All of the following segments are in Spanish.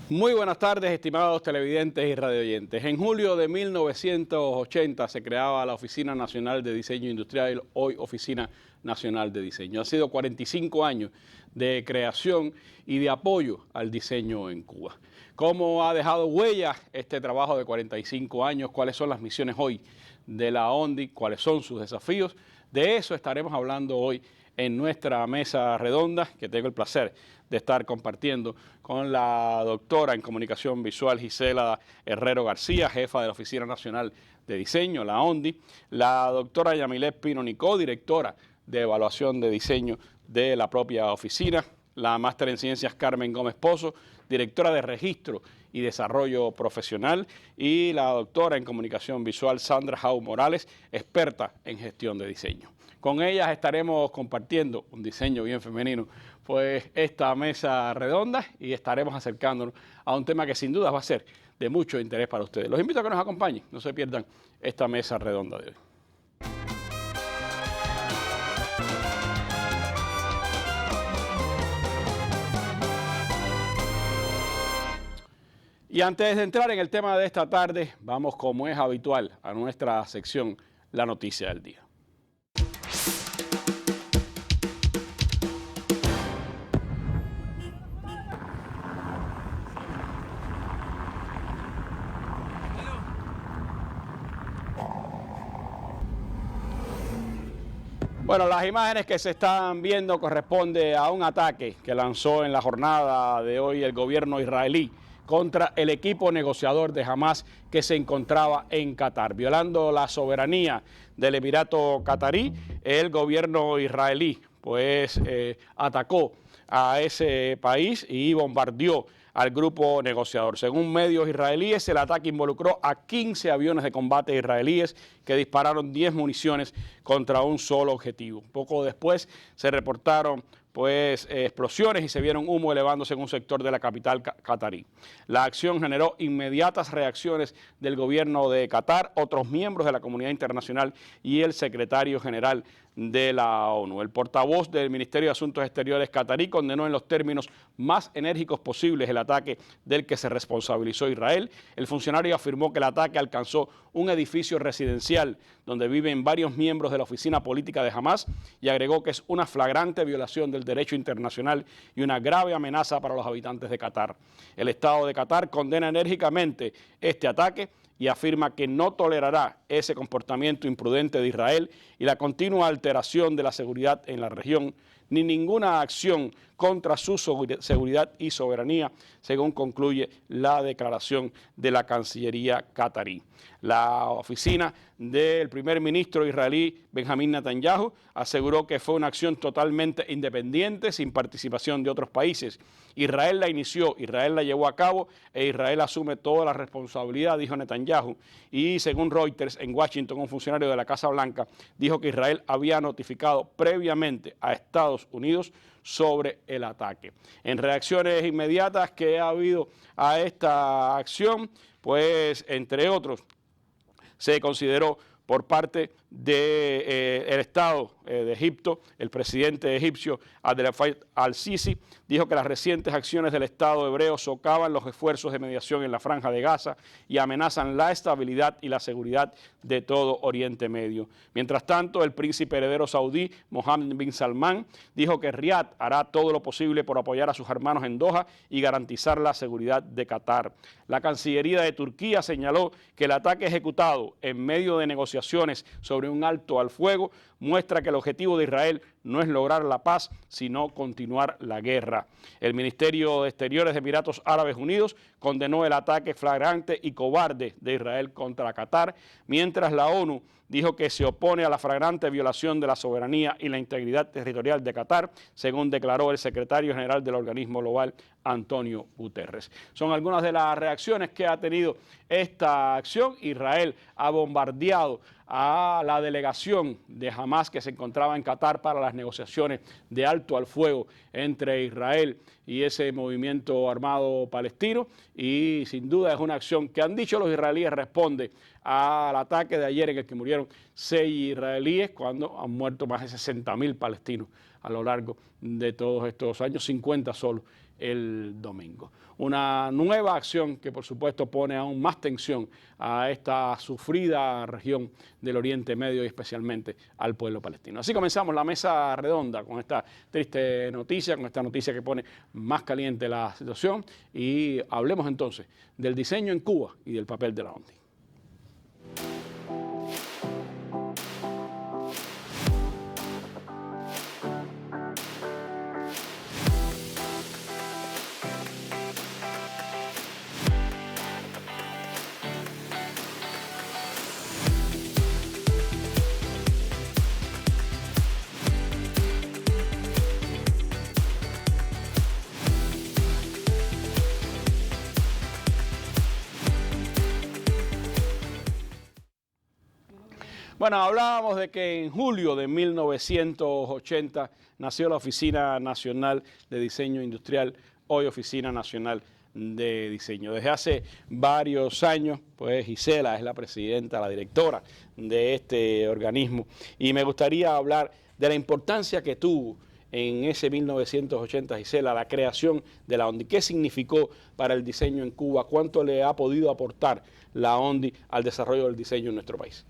Muy buenas tardes, estimados televidentes y radioyentes. En julio de 1980 se creaba la Oficina Nacional de Diseño Industrial, hoy Oficina Nacional de Diseño. Ha sido 45 años de creación y de apoyo al diseño en Cuba. ¿Cómo ha dejado huella este trabajo de 45 años? ¿Cuáles son las misiones hoy de la ONDI? ¿Cuáles son sus desafíos? De eso estaremos hablando hoy en nuestra mesa redonda, que tengo el placer de estar compartiendo con la doctora en Comunicación Visual Gisela Herrero García, jefa de la Oficina Nacional de Diseño, la ONDI, la doctora Yamilet Pino Nicó, directora de Evaluación de Diseño de la propia oficina, la máster en Ciencias Carmen Gómez Pozo, directora de Registro y Desarrollo Profesional, y la doctora en Comunicación Visual Sandra Jau Morales, experta en gestión de diseño. Con ellas estaremos compartiendo un diseño bien femenino, pues esta mesa redonda, y estaremos acercándonos a un tema que sin duda va a ser de mucho interés para ustedes. Los invito a que nos acompañen, no se pierdan esta mesa redonda de hoy. Y antes de entrar en el tema de esta tarde, vamos, como es habitual, a nuestra sección La Noticia del Día. Bueno, las imágenes que se están viendo corresponden a un ataque que lanzó en la jornada de hoy el gobierno israelí contra el equipo negociador de Hamás que se encontraba en Qatar, violando la soberanía del Emirato Qatarí. El gobierno israelí pues atacó a ese país y bombardeó al grupo negociador. Según medios israelíes, el ataque involucró a 15 aviones de combate israelíes que dispararon 10 municiones contra un solo objetivo. Poco después se reportaron explosiones y se vieron humo elevándose en un sector de la capital catarí. La acción generó inmediatas reacciones del gobierno de Qatar, otros miembros de la comunidad internacional y el secretario general de la ONU. El portavoz del Ministerio de Asuntos Exteriores catarí condenó en los términos más enérgicos posibles el ataque del que se responsabilizó Israel. El funcionario afirmó que el ataque alcanzó un edificio residencial donde viven varios miembros de la oficina política de Hamás y agregó que es una flagrante violación del derecho internacional y una grave amenaza para los habitantes de Qatar. El Estado de Qatar condena enérgicamente este ataque y afirma que no tolerará ese comportamiento imprudente de Israel y la continua alteración de la seguridad en la región, ni ninguna acción contra su seguridad y soberanía, según concluye la declaración de la Cancillería catarí. La oficina del primer ministro israelí Benjamín Netanyahu aseguró que fue una acción totalmente independiente, sin participación de otros países. Israel la inició, Israel la llevó a cabo e Israel asume toda la responsabilidad, dijo Netanyahu. Y según Reuters, en Washington, un funcionario de la Casa Blanca dijo que Israel había notificado previamente a Estados Unidos sobre el ataque. En reacciones inmediatas que ha habido a esta acción, pues entre otros, se consideró por parte del Estado de Egipto, el presidente egipcio Abdel Fattah al-Sisi dijo que las recientes acciones del Estado hebreo socavan los esfuerzos de mediación en la Franja de Gaza y amenazan la estabilidad y la seguridad de todo Oriente Medio. Mientras tanto, el príncipe heredero saudí Mohammed bin Salman dijo que Riad hará todo lo posible por apoyar a sus hermanos en Doha y garantizar la seguridad de Qatar. La Cancillería de Turquía señaló que el ataque ejecutado en medio de negociaciones sobre un alto al fuego muestra que el objetivo de Israel no es lograr la paz, sino continuar la guerra. El Ministerio de Exteriores de Emiratos Árabes Unidos condenó el ataque flagrante y cobarde de Israel contra Qatar, mientras la ONU dijo que se opone a la flagrante violación de la soberanía y la integridad territorial de Qatar, según declaró el secretario general del organismo global, Antonio Guterres. Son algunas de las reacciones que ha tenido esta acción. Israel ha bombardeado a la delegación de Hamás que se encontraba en Qatar para las negociaciones de alto al fuego entre Israel y ese movimiento armado palestino, y sin duda es una acción que han dicho los israelíes responde al ataque de ayer en el que murieron 6 israelíes, cuando han muerto más de 60.000 palestinos a lo largo de todos estos años, 50 solo el domingo. Una nueva acción que por supuesto pone aún más tensión a esta sufrida región del Oriente Medio y especialmente al pueblo palestino. Así comenzamos la mesa redonda con esta triste noticia, con esta noticia que pone más caliente la situación, y hablemos entonces del diseño en Cuba y del papel de la ONDI. Bueno, hablábamos de que en julio de 1980 nació la Oficina Nacional de Diseño Industrial, hoy Oficina Nacional de Diseño. Desde hace varios años, pues Gisela es la presidenta, la directora de este organismo, y me gustaría hablar de la importancia que tuvo en ese 1980, Gisela, la creación de la ONDI. ¿Qué significó para el diseño en Cuba? ¿Cuánto le ha podido aportar la ONDI al desarrollo del diseño en nuestro país?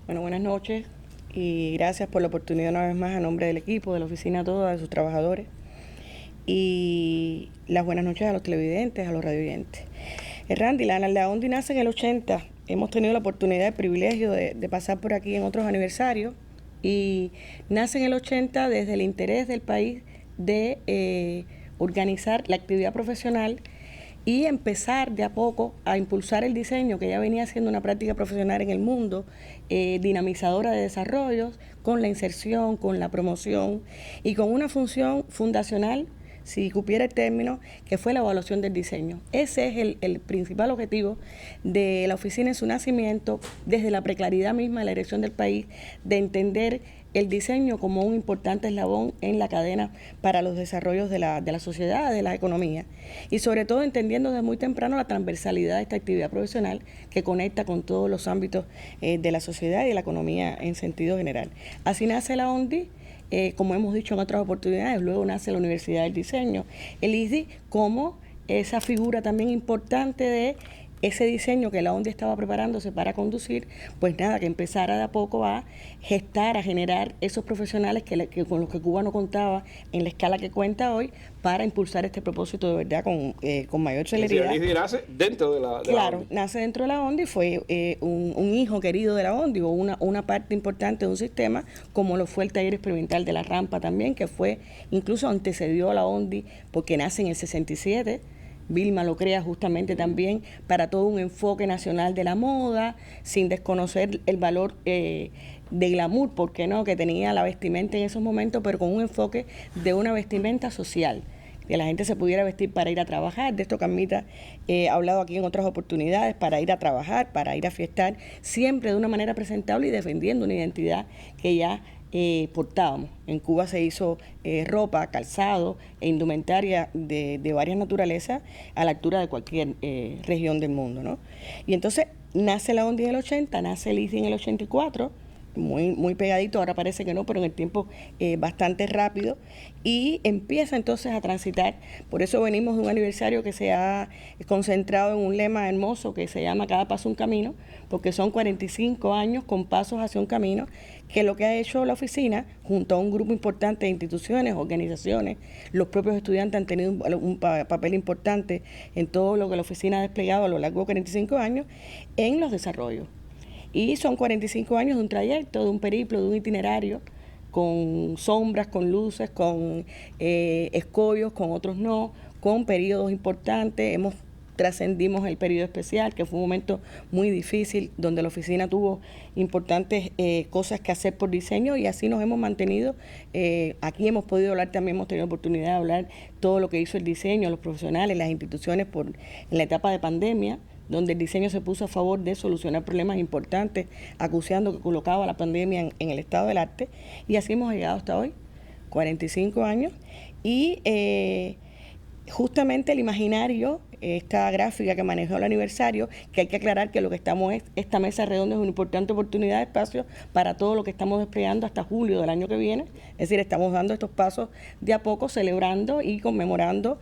Bueno, buenas noches y gracias por la oportunidad una vez más a nombre del equipo, de la oficina toda, de sus trabajadores, y las buenas noches a los televidentes, a los radioyentes. Randy, la ONDI nace en el 80, hemos tenido la oportunidad, el privilegio de pasar por aquí en otros aniversarios, y nace en el 80 desde el interés del país de organizar la actividad profesional y empezar de a poco a impulsar el diseño, que ya venía siendo una práctica profesional en el mundo, dinamizadora de desarrollos, con la inserción, con la promoción y con una función fundacional, si cupiera el término, que fue la evaluación del diseño. Ese es el principal objetivo de la oficina en su nacimiento, desde la preclaridad misma de la dirección del país, de entender el diseño como un importante eslabón en la cadena para los desarrollos de la sociedad, de la economía, y sobre todo entendiendo desde muy temprano la transversalidad de esta actividad profesional que conecta con todos los ámbitos de la sociedad y de la economía en sentido general. Así nace la ONDI. Como hemos dicho en otras oportunidades, luego nace la Universidad del Diseño, el ISDI, como esa figura también importante de ese diseño que la ONDI estaba preparándose para conducir, pues nada, que empezara de a poco a gestar, a generar esos profesionales que con los que Cuba no contaba en la escala que cuenta hoy, para impulsar este propósito de verdad con mayor celeridad. El ISDI nace dentro de la Claro, ONDI. nace dentro de la ONDI, fue un hijo querido de la ONDI, o una parte importante de un sistema, como lo fue el taller experimental de la rampa también, que fue, incluso antecedió a la ONDI, porque nace en el 67, Vilma lo crea justamente también para todo un enfoque nacional de la moda, sin desconocer el valor de glamour, ¿por qué no?, que tenía la vestimenta en esos momentos, pero con un enfoque de una vestimenta social, que la gente se pudiera vestir para ir a trabajar. De esto Carmita ha hablado aquí en otras oportunidades, para ir a trabajar, para ir a fiestar, siempre de una manera presentable y defendiendo una identidad que ya portábamos. En Cuba se hizo ropa, calzado e indumentaria de varias naturalezas a la altura de cualquier región del mundo, ¿no? Y entonces nace la ONDI en el 80, nace el ISDI en el 84, muy pegadito, ahora parece que no, pero en el tiempo bastante rápido, y empieza entonces a transitar. Por eso venimos de un aniversario que se ha concentrado en un lema hermoso que se llama Cada paso un camino, porque son 45 años con pasos hacia un camino, que lo que ha hecho la oficina, junto a un grupo importante de instituciones, organizaciones, los propios estudiantes han tenido un papel importante en todo lo que la oficina ha desplegado a lo largo de 45 años en los desarrollos. Y son 45 años de un trayecto, de un periplo, de un itinerario, con sombras, con luces, con escollos, con otros no, con periodos importantes. Trascendimos el periodo especial, que fue un momento muy difícil, donde la oficina tuvo importantes cosas que hacer por diseño, y así nos hemos mantenido. Aquí hemos podido hablar, también hemos tenido oportunidad de hablar todo lo que hizo el diseño, los profesionales, las instituciones en la etapa de pandemia, donde el diseño se puso a favor de solucionar problemas importantes, acuciando que colocaba la pandemia en el estado del arte, y así hemos llegado hasta hoy, 45 años, y justamente el imaginario, esta gráfica que manejó el aniversario, que hay que aclarar que lo que estamos esta mesa redonda es una importante oportunidad de espacio para todo lo que estamos desplegando hasta julio del año que viene. Es decir, estamos dando estos pasos de a poco, celebrando y conmemorando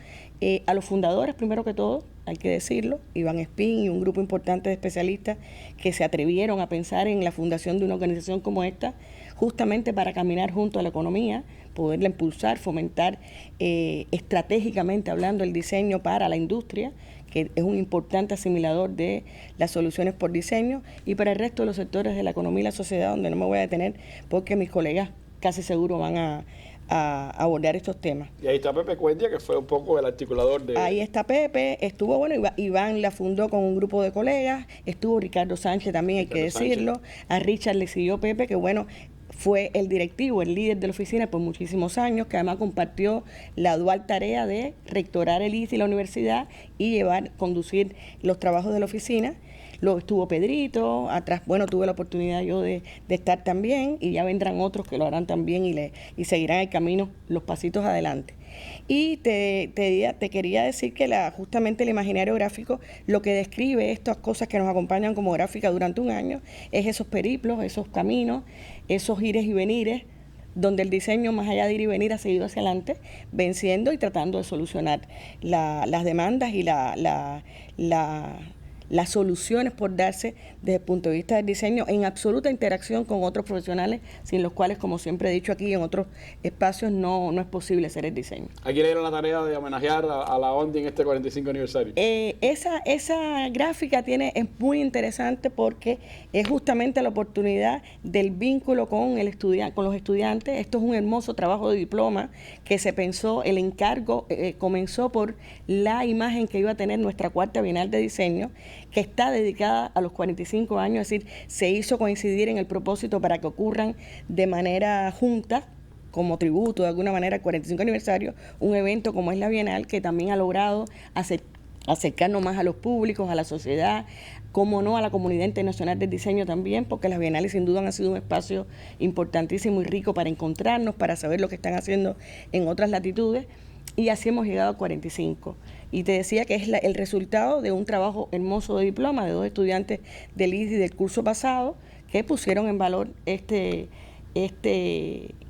a los fundadores, primero que todo, hay que decirlo, Iván Espín y un grupo importante de especialistas que se atrevieron a pensar en la fundación de una organización como esta, justamente para caminar junto a la economía, poderla impulsar, fomentar estratégicamente hablando el diseño para la industria, que es un importante asimilador de las soluciones por diseño, y para el resto de los sectores de la economía y la sociedad, donde no me voy a detener porque mis colegas casi seguro van a abordar estos temas. Y ahí está Pepe Cuentia, que fue un poco el articulador de... Ahí está Pepe, estuvo, bueno, Iván la fundó con un grupo de colegas, estuvo Ricardo Sánchez también, hay que decirlo, a Richard le siguió Pepe, que bueno, fue el directivo, el líder de la oficina por muchísimos años, que además compartió la dual tarea de rectorar el ICE y la universidad y conducir los trabajos de la oficina. Luego estuvo Pedrito, atrás, bueno, tuve la oportunidad yo de estar también, y ya vendrán otros que lo harán también y seguirán el camino, los pasitos adelante. Y te quería decir que justamente el imaginario gráfico, lo que describe estas cosas que nos acompañan como gráfica durante un año, es esos periplos, esos caminos, esos ires y venires, donde el diseño, más allá de ir y venir, ha seguido hacia adelante, venciendo y tratando de solucionar las demandas y las soluciones por darse desde el punto de vista del diseño en absoluta interacción con otros profesionales, sin los cuales, como siempre he dicho aquí en otros espacios, no es posible hacer el diseño. ¿A quién le dieron la tarea de homenajear a la ONDI en este 45 aniversario? Esa gráfica es muy interesante porque es justamente la oportunidad del vínculo con los estudiantes. Esto es un hermoso trabajo de diploma que se pensó, el encargo comenzó por la imagen que iba a tener nuestra cuarta Bienal de Diseño, que está dedicada a los 45 años, es decir, se hizo coincidir en el propósito para que ocurran de manera junta, como tributo de alguna manera al 45 aniversario, un evento como es la Bienal, que también ha logrado acercarnos más a los públicos, a la sociedad, como no a la comunidad internacional del diseño también, porque las bienales sin duda han sido un espacio importantísimo y rico para encontrarnos, para saber lo que están haciendo en otras latitudes, y así hemos llegado a 45. Y te decía que es el resultado de un trabajo hermoso de diploma de 2 estudiantes del ISDI del curso pasado que pusieron en valor este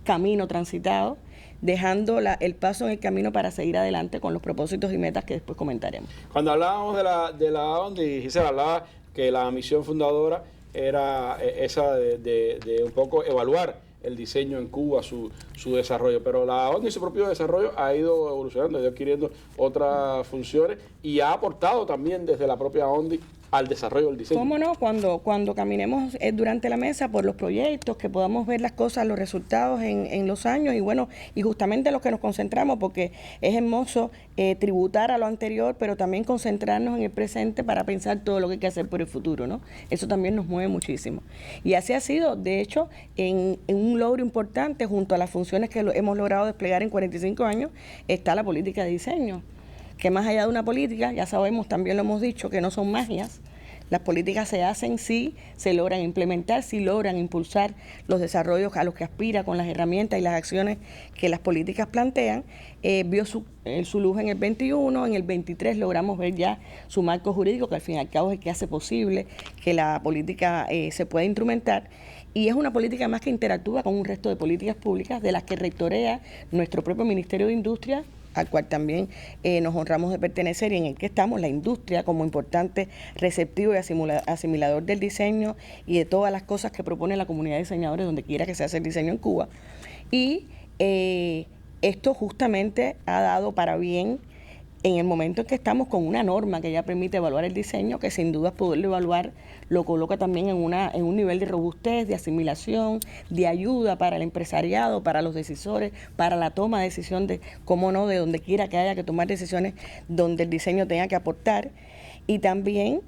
camino transitado, dejando el paso en el camino para seguir adelante con los propósitos y metas que después comentaremos. Cuando hablábamos de la ONDI, Gisela, hablaba que la misión fundadora era esa de un poco evaluar el diseño en Cuba, su desarrollo, pero la ONDI, su propio desarrollo, ha ido evolucionando, ha ido adquiriendo otras funciones y ha aportado también desde la propia ONDI al desarrollo del diseño. ¿Cómo no? Cuando caminemos durante la mesa por los proyectos, que podamos ver las cosas, los resultados en los años, y bueno, y justamente los que nos concentramos, porque es hermoso tributar a lo anterior, pero también concentrarnos en el presente para pensar todo lo que hay que hacer por el futuro, ¿no? Eso también nos mueve muchísimo. Y así ha sido, de hecho, en un logro importante, junto a las funciones que hemos logrado desplegar en 45 años, está la política de diseño, que más allá de una política, ya sabemos, también lo hemos dicho, que no son magias. Las políticas se hacen si se logran implementar, si logran impulsar los desarrollos a los que aspira con las herramientas y las acciones que las políticas plantean. Vio su luz en el 21, en el 23 logramos ver ya su marco jurídico, que al fin y al cabo es el que hace posible que la política se pueda instrumentar. Y es una política más que interactúa con un resto de políticas públicas de las que rectorea nuestro propio Ministerio de Industria, al cual también nos honramos de pertenecer y en el que estamos, la industria como importante receptivo y asimilador del diseño y de todas las cosas que propone la comunidad de diseñadores donde quiera que se hace el diseño en Cuba. Y esto justamente ha dado para bien en el momento en que estamos con una norma que ya permite evaluar el diseño, que sin duda poderlo evaluar lo coloca también en un nivel de robustez, de asimilación, de ayuda para el empresariado, para los decisores, para la toma de decisión de, cómo no, de donde quiera que haya que tomar decisiones donde el diseño tenga que aportar. Y también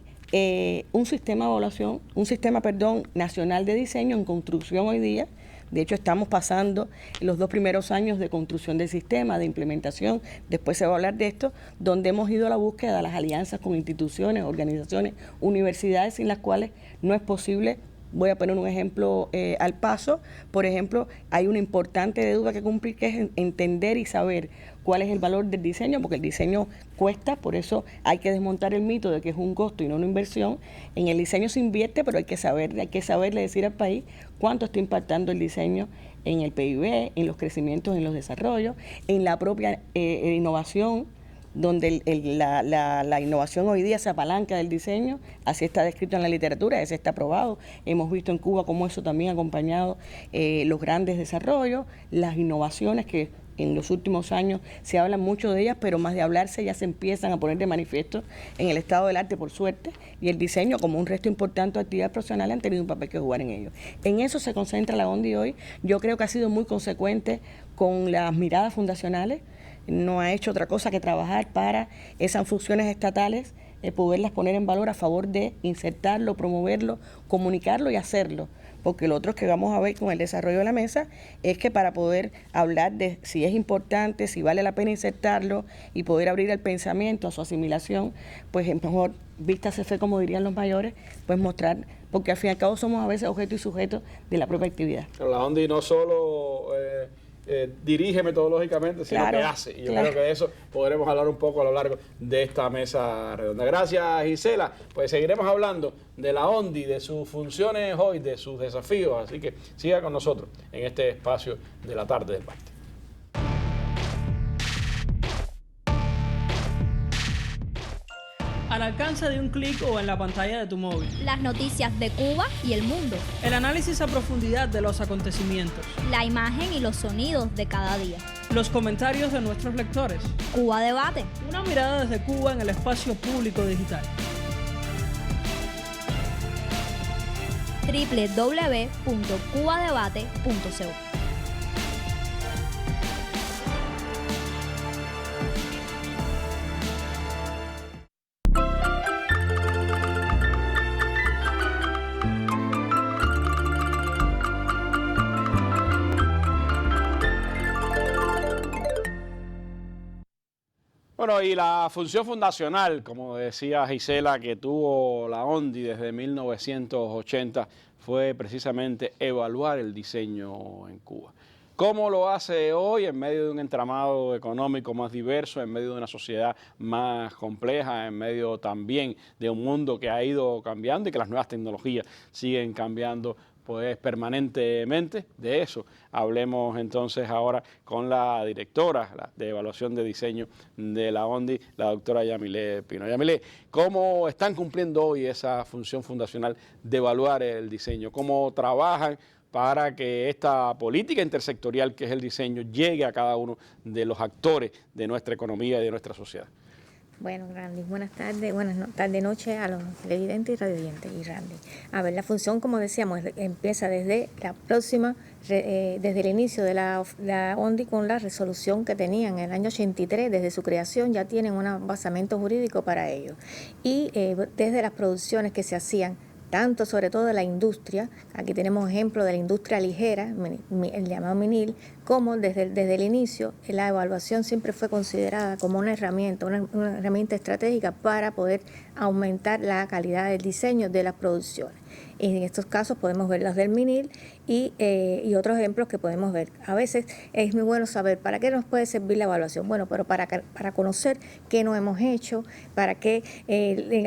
un sistema de evaluación, nacional de diseño en construcción hoy día. De hecho, estamos pasando los 2 primeros años de construcción del sistema, de implementación, después se va a hablar de esto, donde hemos ido a la búsqueda de las alianzas con instituciones, organizaciones, universidades, sin las cuales no es posible Voy a poner un ejemplo al paso. Por ejemplo, hay una importante deuda que cumplir, que es entender y saber cuál es el valor del diseño, porque el diseño cuesta, por eso hay que desmontar el mito de que es un costo y no una inversión. En el diseño se invierte, pero hay que saberle decir al país cuánto está impactando el diseño en el PIB, en los crecimientos, en los desarrollos, en la propia innovación, donde la innovación hoy día se apalanca del diseño, así está descrito en la literatura, ese está aprobado. Hemos visto en Cuba cómo eso también ha acompañado los grandes desarrollos, las innovaciones que en los últimos años se habla mucho de ellas, pero más de hablarse ya se empiezan a poner de manifiesto en el estado del arte, por suerte, y el diseño como un resto importante de actividad profesional han tenido un papel que jugar en ello. En eso se concentra la ONDI hoy. Yo creo que ha sido muy consecuente con las miradas fundacionales, no ha hecho otra cosa que trabajar para esas funciones estatales, poderlas poner en valor a favor de insertarlo, promoverlo, comunicarlo y hacerlo. Porque lo otro que vamos a ver con el desarrollo de la mesa es que para poder hablar de si es importante, si vale la pena insertarlo y poder abrir el pensamiento a su asimilación, pues es mejor vístase fe, como dirían los mayores, pues mostrar, porque al fin y al cabo somos a veces objeto y sujeto de la propia actividad. Pero la ONDI no solo dirige metodológicamente, sino que hace. Y yo creo que de eso podremos hablar un poco a lo largo de esta mesa redonda. Gracias, Gisela. Pues seguiremos hablando de la ONDI, de sus funciones hoy, de sus desafíos. Así que siga con nosotros en este espacio de la tarde del Parte. Al alcance de un clic o en la pantalla de tu móvil. Las noticias de Cuba y el mundo. El análisis a profundidad de los acontecimientos. La imagen y los sonidos de cada día. Los comentarios de nuestros lectores. Cuba Debate. Una mirada desde Cuba en el espacio público digital. www.cubadebate.co. Bueno, y la función fundacional, como decía Gisela, que tuvo la ONDI desde 1980, fue precisamente evaluar el diseño en Cuba. ¿Cómo lo hace hoy en medio de un entramado económico más diverso, en medio de una sociedad más compleja, en medio también de un mundo que ha ido cambiando y que las nuevas tecnologías siguen cambiando pues permanentemente? De eso hablemos entonces ahora con la directora de evaluación de diseño de la ONDI, la doctora Yamilé Pino. Yamilé, ¿cómo están cumpliendo hoy esa función fundacional de evaluar el diseño? ¿Cómo trabajan para que esta política intersectorial que es el diseño llegue a cada uno de los actores de nuestra economía y de nuestra sociedad? Bueno, Randy, buenas tardes, noche a los televidentes y radiovidentes. Y Randy, a ver, la función, como decíamos, empieza desde la próxima, desde el inicio de la ONDI con la resolución que tenían en el año 83, desde su creación ya tienen un basamento jurídico para ello. Y desde las producciones que se hacían, tanto sobre todo de la industria, aquí tenemos ejemplos de la industria ligera, el llamado MINIL, como desde el inicio la evaluación siempre fue considerada como una herramienta estratégica para poder aumentar la calidad del diseño de las producciones. En estos casos podemos ver las del MINIL y otros ejemplos que podemos ver. A veces es muy bueno saber para qué nos puede servir la evaluación. Bueno, pero para conocer qué no hemos hecho, para qué,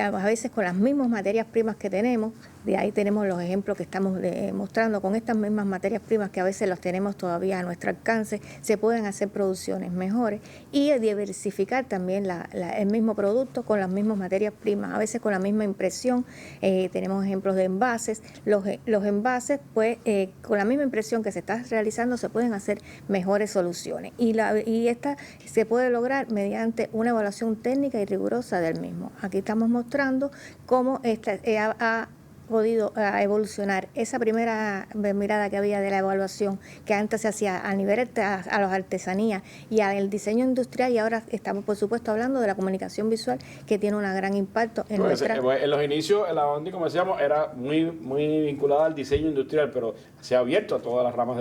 a veces con las mismas materias primas que tenemos, de ahí tenemos los ejemplos que estamos mostrando, con estas mismas materias primas que a veces las tenemos todavía a nuestro alcance, se pueden hacer producciones mejores y diversificar también el mismo producto con las mismas materias primas, a veces con la misma impresión. Tenemos ejemplos de envases. Los envases, pues, con la misma impresión que se está realizando, se pueden hacer mejores soluciones. Y esta se puede lograr mediante una evaluación técnica y rigurosa del mismo. Aquí estamos mostrando cómo esta ha podido evolucionar esa primera mirada que había de la evaluación, que antes se hacía a nivel a las artesanías y al diseño industrial, y ahora estamos, por supuesto, hablando de la comunicación visual, que tiene un gran impacto en nuestra... En los inicios, la ONDI, como decíamos, era muy vinculada al diseño industrial, pero se ha abierto a todas las ramas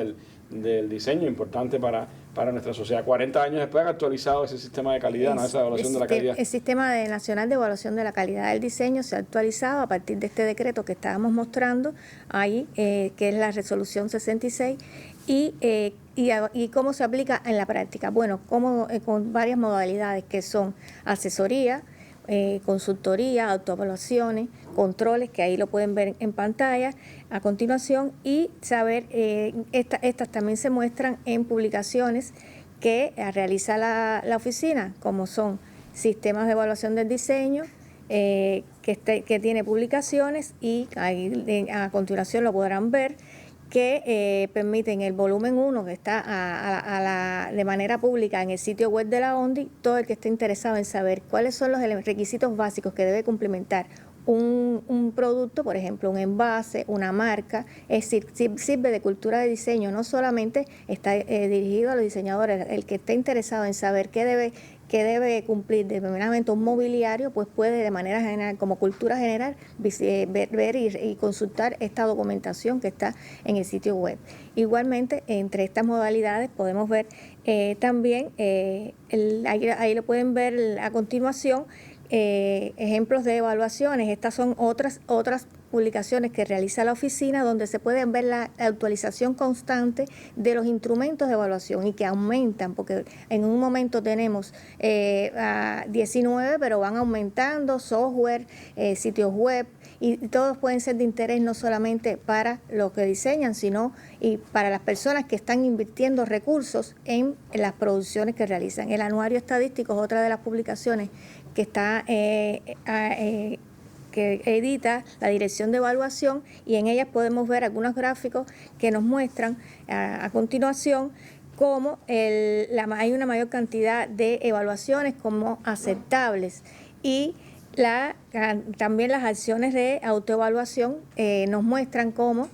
del diseño, importante para nuestra sociedad. 40 años después han actualizado ese sistema de calidad, ¿no? Esa evaluación de la calidad. El sistema nacional de evaluación de la calidad del diseño se ha actualizado a partir de este decreto que estábamos mostrando ahí, que es la resolución 66, y cómo se aplica en la práctica. Bueno, con varias modalidades que son asesoría, consultoría, autoevaluaciones, controles, que ahí lo pueden ver en pantalla a continuación, y saber, estas también se muestran en publicaciones que realiza la oficina, como son sistemas de evaluación del diseño, que tiene publicaciones, y ahí a continuación lo podrán ver, que permiten el volumen 1, que está de manera pública en el sitio web de la ONDI. Todo el que esté interesado en saber cuáles son los requisitos básicos que debe cumplimentar un producto, por ejemplo, un envase, una marca, es decir, sirve de cultura de diseño, no solamente está dirigido a los diseñadores. El que esté interesado en saber qué debe cumplir determinadamente un mobiliario, pues puede de manera general, como cultura general, ver y consultar esta documentación que está en el sitio web. Igualmente, entre estas modalidades podemos ver también, ahí lo pueden ver a continuación, ejemplos de evaluaciones. Estas son otras publicaciones que realiza la oficina, donde se puede ver la actualización constante de los instrumentos de evaluación, y que aumentan, porque en un momento tenemos 19, pero van aumentando software, sitios web, y todos pueden ser de interés no solamente para los que diseñan, sino y para las personas que están invirtiendo recursos en las producciones que realizan. El anuario estadístico es otra de las publicaciones que está que edita la Dirección de Evaluación, y en ellas podemos ver algunos gráficos que nos muestran a continuación cómo hay una mayor cantidad de evaluaciones como aceptables, y también las acciones de autoevaluación nos muestran cómo,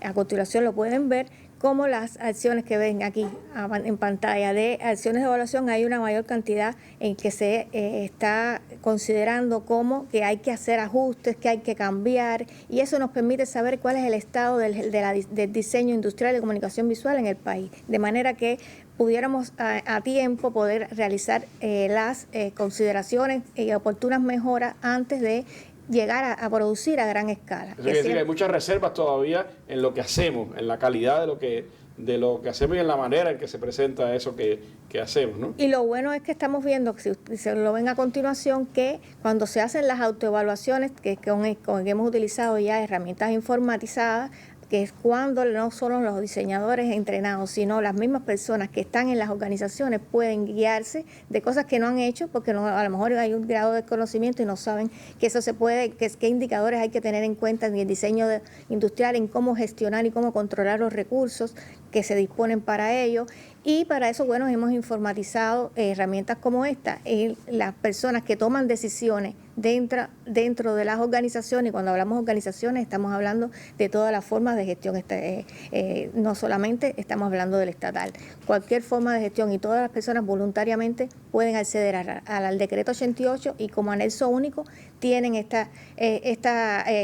a continuación lo pueden ver, como las acciones que ven aquí en pantalla de acciones de evaluación, hay una mayor cantidad en que se está considerando como que hay que hacer ajustes, que hay que cambiar, y eso nos permite saber cuál es el estado del diseño industrial de comunicación visual en el país, de manera que pudiéramos a tiempo poder realizar las consideraciones y oportunas mejoras antes de llegar a producir a gran escala. Eso quiere decir que hay muchas reservas todavía en lo que hacemos, en la calidad de lo que hacemos y en la manera en que se presenta eso que hacemos, ¿no? Y lo bueno es que estamos viendo, si se lo ven a continuación, que cuando se hacen las autoevaluaciones, que hemos utilizado ya herramientas informatizadas, que es cuando no solo los diseñadores entrenados, sino las mismas personas que están en las organizaciones pueden guiarse de cosas que no han hecho, porque a lo mejor hay un grado de desconocimiento y no saben que eso se puede, qué indicadores hay que tener en cuenta en el diseño industrial, en cómo gestionar y cómo controlar los recursos que se disponen para ello. Y para eso, bueno, hemos informatizado herramientas como esta. Las personas que toman decisiones dentro de las organizaciones, y cuando hablamos de organizaciones estamos hablando de todas las formas de gestión, no solamente estamos hablando del estatal. Cualquier forma de gestión, y todas las personas voluntariamente pueden acceder al decreto 88, y como anexo único tienen esta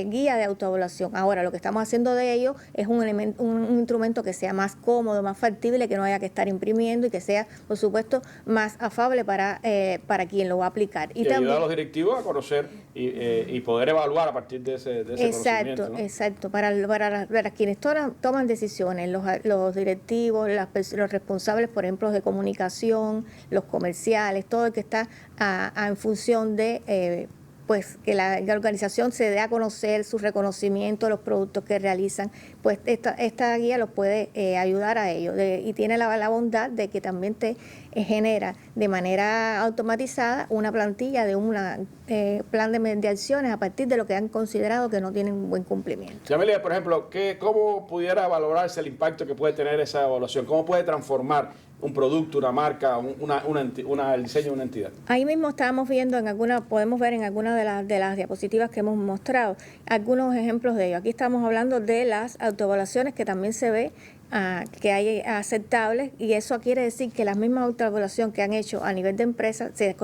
guía de autoevaluación. Ahora, lo que estamos haciendo de ello es un instrumento que sea más cómodo, más factible, que no haya que estar imprimiendo, y que sea, por supuesto, más afable para quien lo va a aplicar. Y ayudar a los directivos a conocer y poder evaluar a partir de ese conocimiento, ¿no? Exacto. Para quienes toman decisiones, los directivos, los responsables, por ejemplo, de comunicación, los comerciales, todo el que está en función de pues que la organización se dé a conocer su reconocimiento de los productos que realizan, pues esta guía los puede ayudar a ello, y tiene la bondad de que también te genera de manera automatizada una plantilla de un plan de acciones a partir de lo que han considerado que no tienen un buen cumplimiento. Yamelia, por ejemplo, ¿cómo pudiera valorarse el impacto que puede tener esa evaluación? ¿Cómo puede transformar un producto, una marca, el diseño de una entidad? Ahí mismo estábamos viendo podemos ver en algunas de las diapositivas que hemos mostrado algunos ejemplos de ello. Aquí estamos hablando de las autoevaluaciones, que también se ve que hay aceptables, y eso quiere decir que las mismas autoevaluaciones que han hecho a nivel de empresa se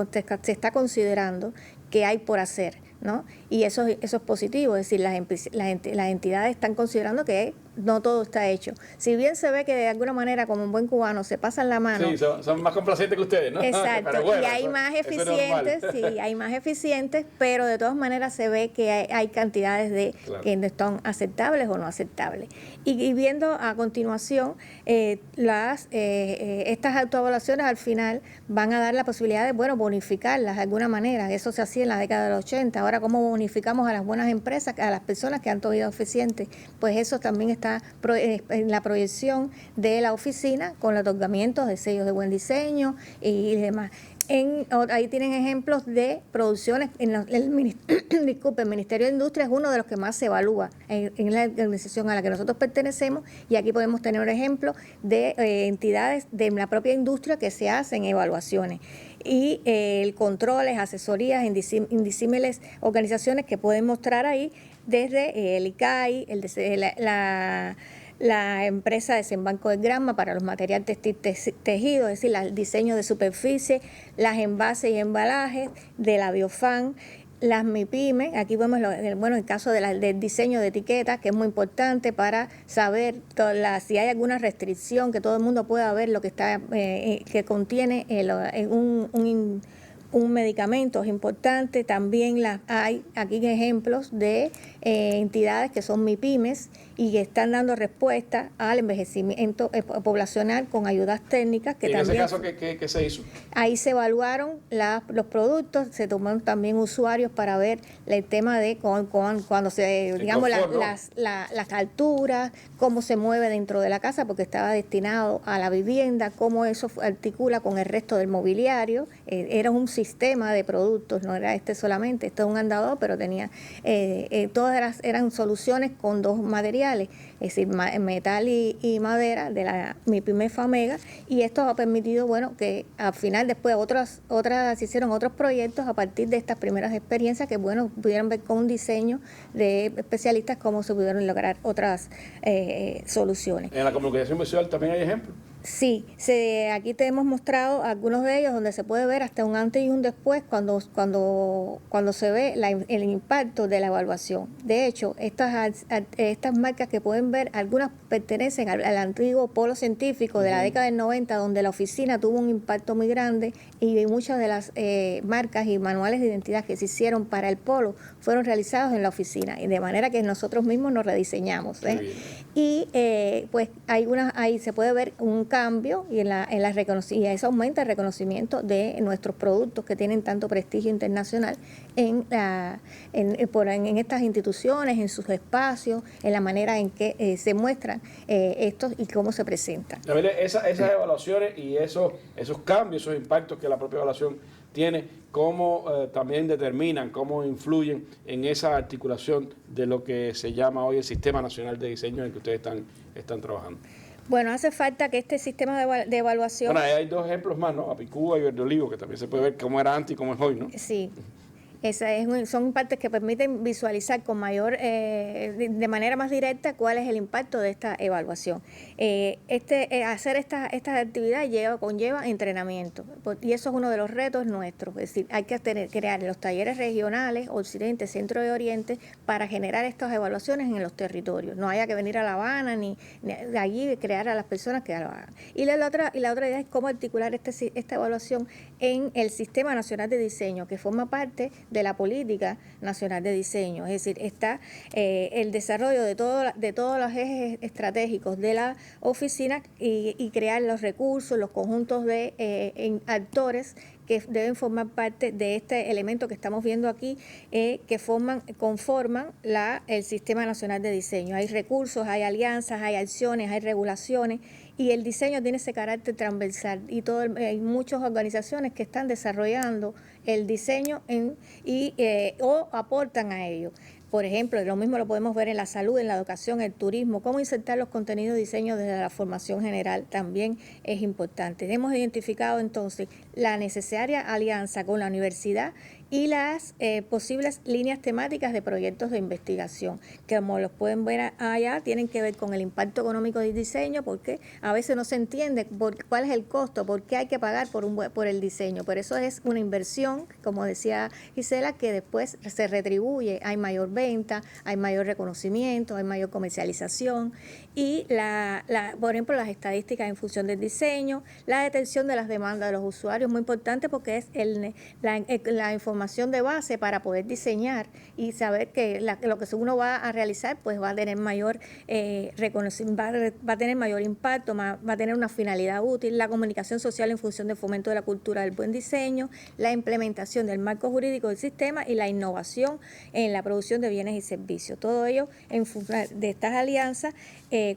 está considerando que hay por hacer, ¿no? Y eso es positivo, es decir, las entidades están considerando que no todo está hecho. Si bien se ve que de alguna manera, como un buen cubano, se pasan la mano. Sí, son más complacientes que ustedes, ¿no? Exacto, Pero bueno, y hay más eficientes, sí, hay más eficientes, pero de todas maneras se ve que hay cantidades de que no están aceptables o no aceptables. Y viendo a continuación, estas autoevaluaciones al final van a dar la posibilidad de, bueno, bonificarlas de alguna manera. Eso se hacía en la década de los 80. Ahora, ¿cómo bonificamos a las buenas empresas, a las personas que han sido eficientes? Pues eso también está en la proyección de la oficina con el otorgamiento de sellos de buen diseño y demás. Ahí tienen ejemplos de producciones. El Ministerio de Industria es uno de los que más se evalúa en la organización a la que nosotros pertenecemos, y aquí podemos tener un ejemplo de entidades de la propia industria que se hacen evaluaciones. Y el controles, asesorías en disímiles organizaciones que pueden mostrar ahí, desde el ICAI, la empresa Desembanco de Granma para los materiales textil tejidos, es decir, el diseño de superficie, las envases y embalajes de la Biofan, las MIPYME. Aquí vemos el caso del diseño de etiquetas, que es muy importante para saber si hay alguna restricción, que todo el mundo pueda ver lo que está que contiene un medicamento. Es importante. También hay aquí ejemplos de entidades que son MIPYMES y que están dando respuesta al envejecimiento poblacional con ayudas técnicas. Que ¿Y en también, ese caso qué se hizo? Ahí se evaluaron los productos, se tomaron también usuarios para ver el tema de cuando se, digamos, las alturas, cómo se mueve dentro de la casa, porque estaba destinado a la vivienda, cómo eso articula con el resto del mobiliario. Era un sistema de productos, no era solamente, esto es un andador, pero tenía, todas eran soluciones con dos materiales, es decir, metal y madera de la MIPYME Famega, y esto ha permitido, bueno, que al final después se hicieron otros proyectos a partir de estas primeras experiencias que, bueno, pudieron ver con un diseño de especialistas cómo se pudieron lograr otras soluciones. En la comunicación visual también hay ejemplos. Sí, aquí te hemos mostrado algunos de ellos donde se puede ver hasta un antes y un después cuando se ve el impacto de la evaluación. De hecho, estas marcas que pueden ver, algunas pertenecen al antiguo polo científico de la década del 90, donde la oficina tuvo un impacto muy grande, y muchas de las marcas y manuales de identidad que se hicieron para el polo fueron realizados en la oficina, y de manera que nosotros mismos nos rediseñamos. Y pues ahí se puede ver un cambio y y eso aumenta el reconocimiento de nuestros productos que tienen tanto prestigio internacional en estas instituciones, en sus espacios, en la manera en que se muestran estos y cómo se presentan. Esas evaluaciones y esos cambios, esos impactos que la propia evaluación tiene, cómo también determinan, cómo influyen en esa articulación de lo que se llama hoy el Sistema Nacional de Diseño en el que ustedes están trabajando. Bueno, hace falta que este sistema de evaluación... Bueno, hay dos ejemplos más, ¿no? Apicúa y Verde Olivo, que también se puede ver cómo era antes y cómo es hoy, ¿no? Sí. Son partes que permiten visualizar con de manera más directa cuál es el impacto de esta evaluación. Hacer esta actividad conlleva entrenamiento, y eso es uno de los retos nuestros. Es decir, hay que crear los talleres regionales, Occidente, Centro y Oriente, para generar estas evaluaciones en los territorios. No haya que venir a La Habana ni de allí crear a las personas que lo hagan. Y la otra idea es cómo articular esta evaluación en el Sistema Nacional de Diseño, que forma parte de la Política Nacional de Diseño. Es decir, está el desarrollo de todos los ejes estratégicos de la oficina y crear los recursos, los conjuntos de actores que deben formar parte de este elemento que estamos viendo aquí, que conforman el Sistema Nacional de Diseño. Hay recursos, hay alianzas, hay acciones, hay regulaciones, y el diseño tiene ese carácter transversal, y hay muchas organizaciones que están desarrollando el diseño o aportan a ello. Por ejemplo, lo mismo lo podemos ver en la salud, en la educación, el turismo, cómo insertar los contenidos de diseño desde la formación general también es importante. Hemos identificado entonces la necesaria alianza con la universidad y las posibles líneas temáticas de proyectos de investigación, que como los pueden ver allá, tienen que ver con el impacto económico del diseño, porque a veces no se entiende cuál es el costo, por qué hay que pagar por el diseño. Por eso es una inversión, como decía Gisela, que después se retribuye, hay mayor venta, hay mayor reconocimiento, hay mayor comercialización y, por ejemplo, las estadísticas en función del diseño, la detención de las demandas de los usuarios, muy importante porque es la información de base para poder diseñar y saber que lo que uno va a realizar pues va a tener mayor reconocimiento, va a tener mayor impacto, va a tener una finalidad útil, la comunicación social en función del fomento de la cultura del buen diseño, la implementación del marco jurídico del sistema y la innovación en la producción de bienes y servicios. Todo ello en función de estas alianzas.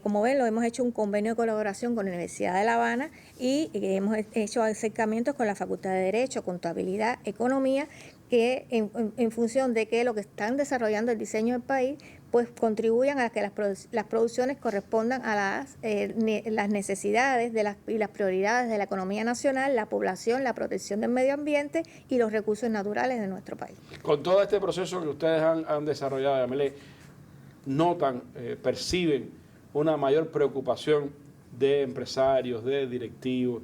Como ven, lo hemos hecho un convenio de colaboración con la Universidad de La Habana y hemos hecho acercamientos con la Facultad de Derecho, Contabilidad, Economía, que en función de que lo que están desarrollando el diseño del país, pues contribuyan a que las producciones correspondan a las necesidades y las prioridades de la economía nacional, la población, la protección del medio ambiente y los recursos naturales de nuestro país. Con todo este proceso que ustedes han desarrollado, Yamile, notan, perciben una mayor preocupación de empresarios, de directivos,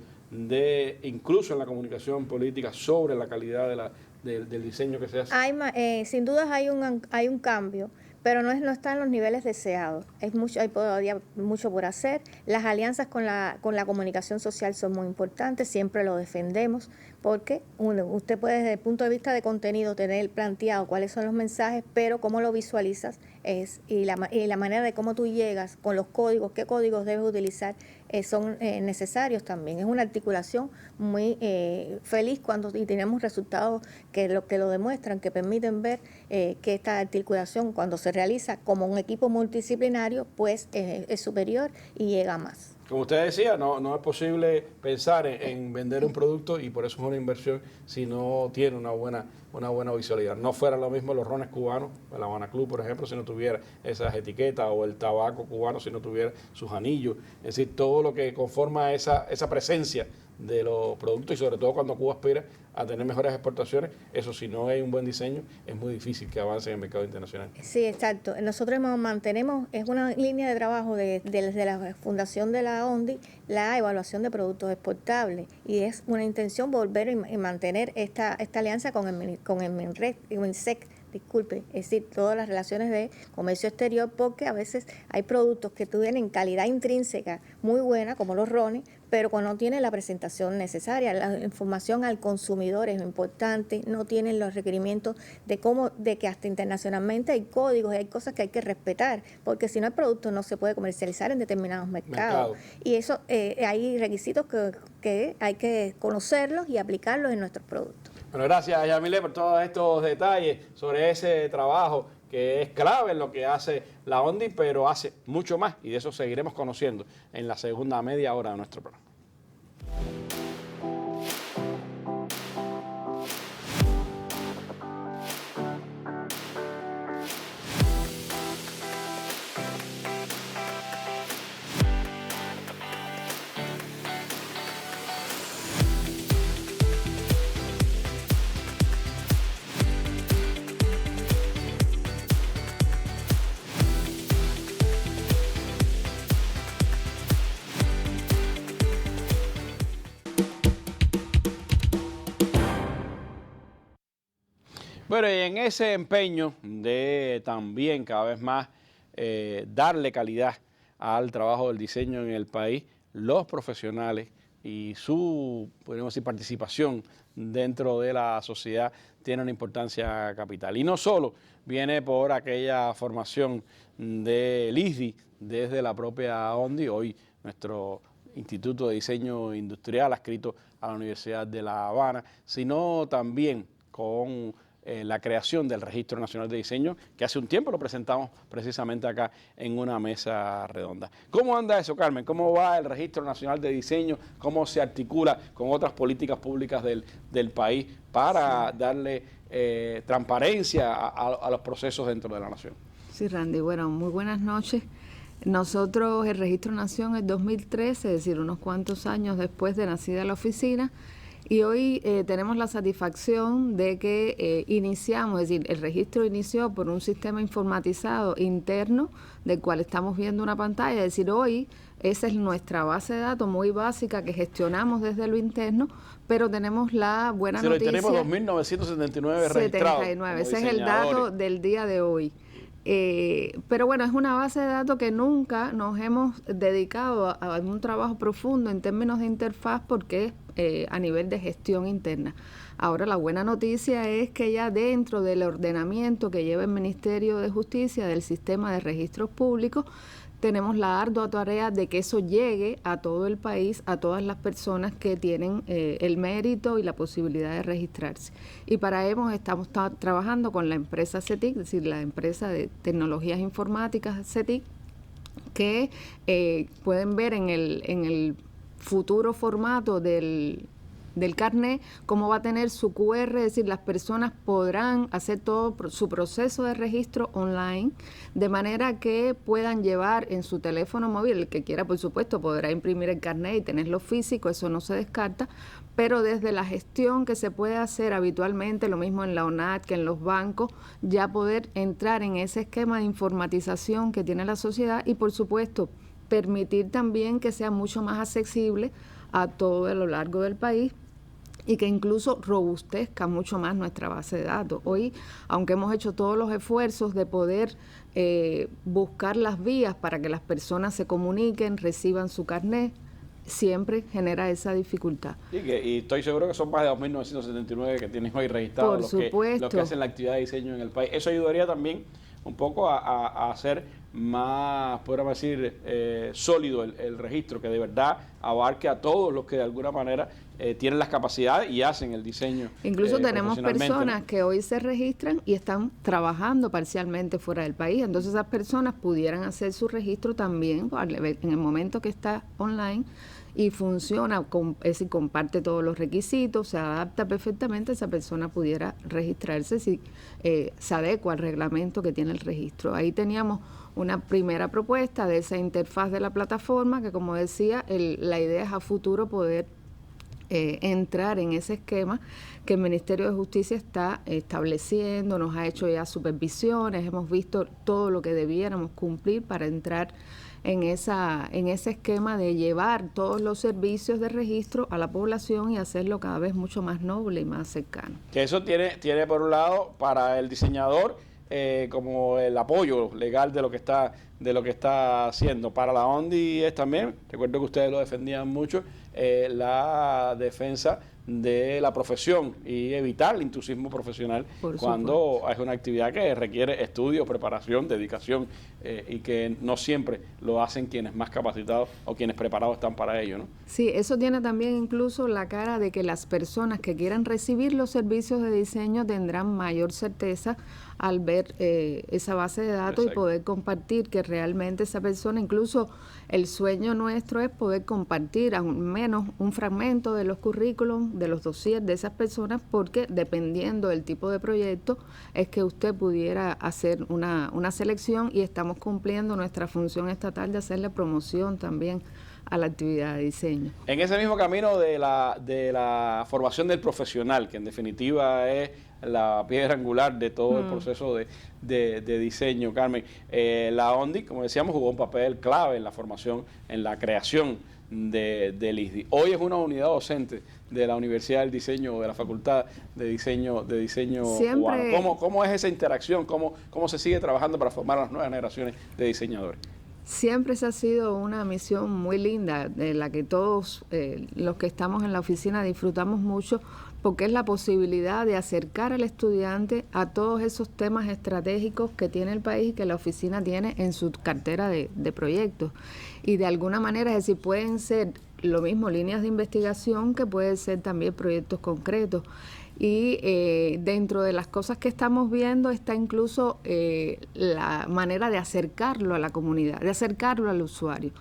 incluso en la comunicación política sobre la calidad del diseño que se hace. Sin dudas hay un cambio, pero no está en los niveles deseados. Hay todavía mucho por hacer. Las alianzas con la comunicación social son muy importantes, siempre lo defendemos, porque usted puede desde el punto de vista de contenido tener planteado cuáles son los mensajes, pero cómo lo visualizas y la manera de cómo tú llegas con los códigos, qué códigos debes utilizar, son necesarios también. Es una articulación muy feliz y tenemos resultados que lo demuestran, que permiten ver que esta articulación, cuando se realiza como un equipo multidisciplinario, pues es superior y llega más. Como usted decía, no es posible pensar en vender un producto y por eso es una inversión si no tiene una buena visualidad. No fuera lo mismo los rones cubanos, el Habana Club, por ejemplo, si no tuviera esas etiquetas, o el tabaco cubano si no tuviera sus anillos. Es decir, todo lo que conforma esa presencia de los productos, y sobre todo cuando Cuba aspira a tener mejores exportaciones, eso si no hay un buen diseño, es muy difícil que avance en el mercado internacional. Sí, exacto. Nosotros mantenemos, es una línea de trabajo desde la fundación de la ONDI, la evaluación de productos exportables, y es una intención volver y mantener esta alianza con el MINSEC, disculpe, es decir, todas las relaciones de comercio exterior, porque a veces hay productos que tienen calidad intrínseca muy buena, como los rones, pero cuando no tienen la presentación necesaria, la información al consumidor es importante, no tienen los requerimientos de que hasta internacionalmente hay códigos y hay cosas que hay que respetar, porque si no el producto no se puede comercializar en determinados mercados. Y eso hay requisitos que hay que conocerlos y aplicarlos en nuestros productos. Bueno, gracias, Yamile, por todos estos detalles sobre ese trabajo que es clave en lo que hace la ONDI, pero hace mucho más, y de eso seguiremos conociendo en la segunda media hora de nuestro programa. Bueno, y en ese empeño de también cada vez más darle calidad al trabajo del diseño en el país, los profesionales y su, podemos decir, participación dentro de la sociedad tiene una importancia capital. Y no solo viene por aquella formación del ISDI desde la propia ONDI, hoy nuestro Instituto de Diseño Industrial adscrito a la Universidad de La Habana, sino también con la creación del Registro Nacional de Diseño, que hace un tiempo lo presentamos precisamente acá en una mesa redonda. ¿Cómo anda eso, Carmen? ¿Cómo va el Registro Nacional de Diseño? ¿Cómo se articula con otras políticas públicas del país para darle transparencia a los procesos dentro de la nación? Sí, Randy, bueno, muy buenas noches. Nosotros, el Registro Nación en 2013, es decir, unos cuantos años después de nacida la oficina, Y hoy tenemos la satisfacción de que iniciamos, es decir, el registro inició por un sistema informatizado interno del cual estamos viendo una pantalla, es decir, hoy esa es nuestra base de datos muy básica que gestionamos desde lo interno, pero tenemos la buena noticia. Tenemos 2.979 registrados. 79, ese es el dato del día de hoy. Pero bueno, es una base de datos que nunca nos hemos dedicado a un trabajo profundo en términos de interfaz porque es a nivel de gestión interna. Ahora la buena noticia es que ya dentro del ordenamiento que lleva el Ministerio de Justicia del sistema de registros públicos, tenemos la ardua tarea de que eso llegue a todo el país, a todas las personas que tienen el mérito y la posibilidad de registrarse. Y para ello estamos trabajando con la empresa CETIC, es decir, la empresa de tecnologías informáticas CETIC, que pueden ver en el futuro formato del carnet, cómo va a tener su QR, es decir, las personas podrán hacer todo su proceso de registro online, de manera que puedan llevar en su teléfono móvil, el que quiera, por supuesto, podrá imprimir el carnet y tenerlo físico, eso no se descarta, pero desde la gestión que se puede hacer habitualmente, lo mismo en la ONAT que en los bancos, ya poder entrar en ese esquema de informatización que tiene la sociedad y, por supuesto, permitir también que sea mucho más accesible a todo a lo largo del país y que incluso robustezca mucho más nuestra base de datos. Hoy, aunque hemos hecho todos los esfuerzos de poder buscar las vías para que las personas se comuniquen, reciban su carnet, siempre genera esa dificultad. Y estoy seguro que son más de 2.979 que tienen hoy registrados los que hacen la actividad de diseño en el país. Eso ayudaría también un poco a hacer más, podríamos decir, sólido el registro, que de verdad abarque a todos los que de alguna manera tienen las capacidades y hacen el diseño. Incluso tenemos personas que hoy se registran y están trabajando parcialmente fuera del país, entonces esas personas pudieran hacer su registro también en el momento que está online y funciona, es decir, comparte todos los requisitos, se adapta perfectamente, esa persona pudiera registrarse si se adecua al reglamento que tiene el registro. Ahí teníamos una primera propuesta de esa interfaz de la plataforma que, como decía, la idea es a futuro poder entrar en ese esquema que el Ministerio de Justicia está estableciendo, nos ha hecho ya supervisiones, hemos visto todo lo que debiéramos cumplir para entrar en ese esquema de llevar todos los servicios de registro a la población y hacerlo cada vez mucho más noble y más cercano. Que eso tiene por un lado para el diseñador como el apoyo legal de lo que está haciendo. Para la ONDI es también, recuerdo que ustedes lo defendían mucho, la defensa de la profesión y evitar el intrusismo profesional cuando es una actividad que requiere estudio, preparación, dedicación y que no siempre lo hacen quienes más capacitados o quienes preparados están para ello, ¿no? Sí, eso tiene también incluso la cara de que las personas que quieran recibir los servicios de diseño tendrán mayor certeza al ver esa base de datos. Exacto. Y poder compartir que realmente esa persona, incluso el sueño nuestro es poder compartir al menos un fragmento de los currículums, de los dossiers de esas personas, porque dependiendo del tipo de proyecto es que usted pudiera hacer una selección y estamos cumpliendo nuestra función estatal de hacerle promoción también a la actividad de diseño. En ese mismo camino de la formación del profesional, que en definitiva es la piedra angular de todo el proceso de diseño, Carmen, la ONDI, como decíamos, jugó un papel clave en la formación, en la creación del ISDI. Hoy es una unidad docente de la Universidad del Diseño, de la Facultad de Diseño cubano. ¿Cómo es esa interacción? ¿Cómo se sigue trabajando para formar a las nuevas generaciones de diseñadores? Siempre esa ha sido una misión muy linda, de la que todos los que estamos en la oficina disfrutamos mucho, porque es la posibilidad de acercar al estudiante a todos esos temas estratégicos que tiene el país y que la oficina tiene en su cartera de proyectos. Y de alguna manera, es decir, pueden ser lo mismo líneas de investigación que pueden ser también proyectos concretos. Y dentro de las cosas que estamos viendo está incluso la manera de acercarlo a la comunidad, de acercarlo al usuario.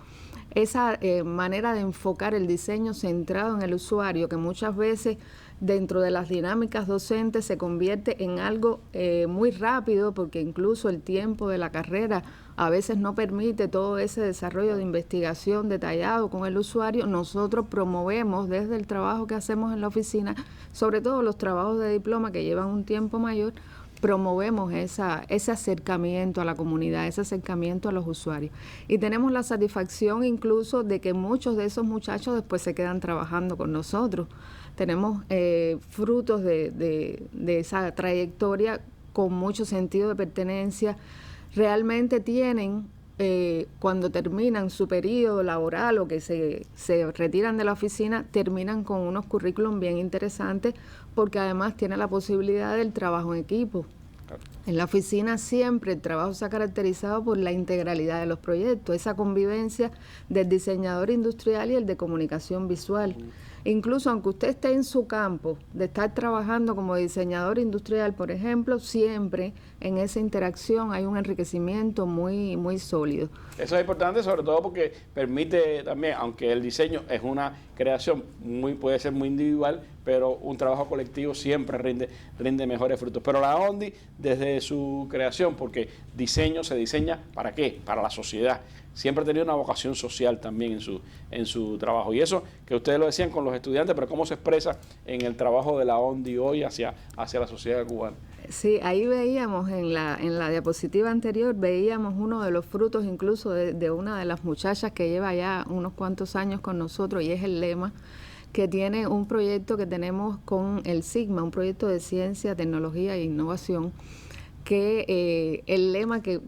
esa manera de enfocar el diseño centrado en el usuario, que muchas veces dentro de las dinámicas docentes se convierte en algo muy rápido, porque incluso el tiempo de la carrera a veces no permite todo ese desarrollo de investigación detallado con el usuario. Nosotros promovemos desde el trabajo que hacemos en la oficina, sobre todo los trabajos de diploma que llevan un tiempo mayor, promovemos ese acercamiento a la comunidad, ese acercamiento a los usuarios. Y tenemos la satisfacción incluso de que muchos de esos muchachos después se quedan trabajando con nosotros. Tenemos frutos de esa trayectoria con mucho sentido de pertenencia. Realmente tienen, cuando terminan su periodo laboral o que se retiran de la oficina, terminan con unos currículum bien interesantes, porque además tiene la posibilidad del trabajo en equipo. En la oficina siempre el trabajo se ha caracterizado por la integralidad de los proyectos, esa convivencia del diseñador industrial y el de comunicación visual. Incluso aunque usted esté en su campo, de estar trabajando como diseñador industrial, por ejemplo, siempre en esa interacción hay un enriquecimiento muy, muy sólido. Eso es importante, sobre todo porque permite también, aunque el diseño es una creación, puede ser muy individual, pero un trabajo colectivo siempre rinde mejores frutos. Pero la ONDI, desde su creación, porque diseño se diseña ¿para qué? Para la sociedad. Siempre ha tenido una vocación social también en su trabajo. Y eso que ustedes lo decían con los estudiantes, pero cómo se expresa en el trabajo de la ONDI hoy hacia la sociedad cubana. Sí, ahí veíamos en la diapositiva anterior, veíamos uno de los frutos incluso de una de las muchachas que lleva ya unos cuantos años con nosotros, y es el lema, que tiene un proyecto que tenemos con el SIGMA, un proyecto de ciencia, tecnología e innovación, que el lema que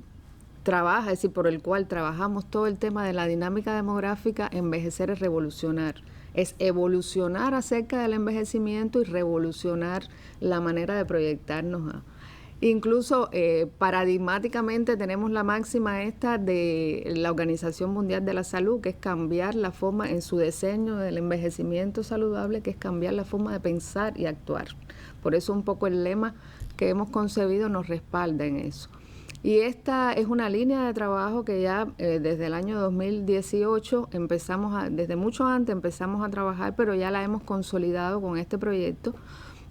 trabaja, es decir, por el cual trabajamos todo el tema de la dinámica demográfica, envejecer es revolucionar. Es evolucionar acerca del envejecimiento y revolucionar la manera de proyectarnos. Incluso paradigmáticamente tenemos la máxima esta de la Organización Mundial de la Salud, que es cambiar la forma en su diseño del envejecimiento saludable, que es cambiar la forma de pensar y actuar. Por eso un poco el lema que hemos concebido nos respalda en eso. Y esta es una línea de trabajo que ya desde el año 2018 desde mucho antes empezamos a trabajar, pero ya la hemos consolidado con este proyecto,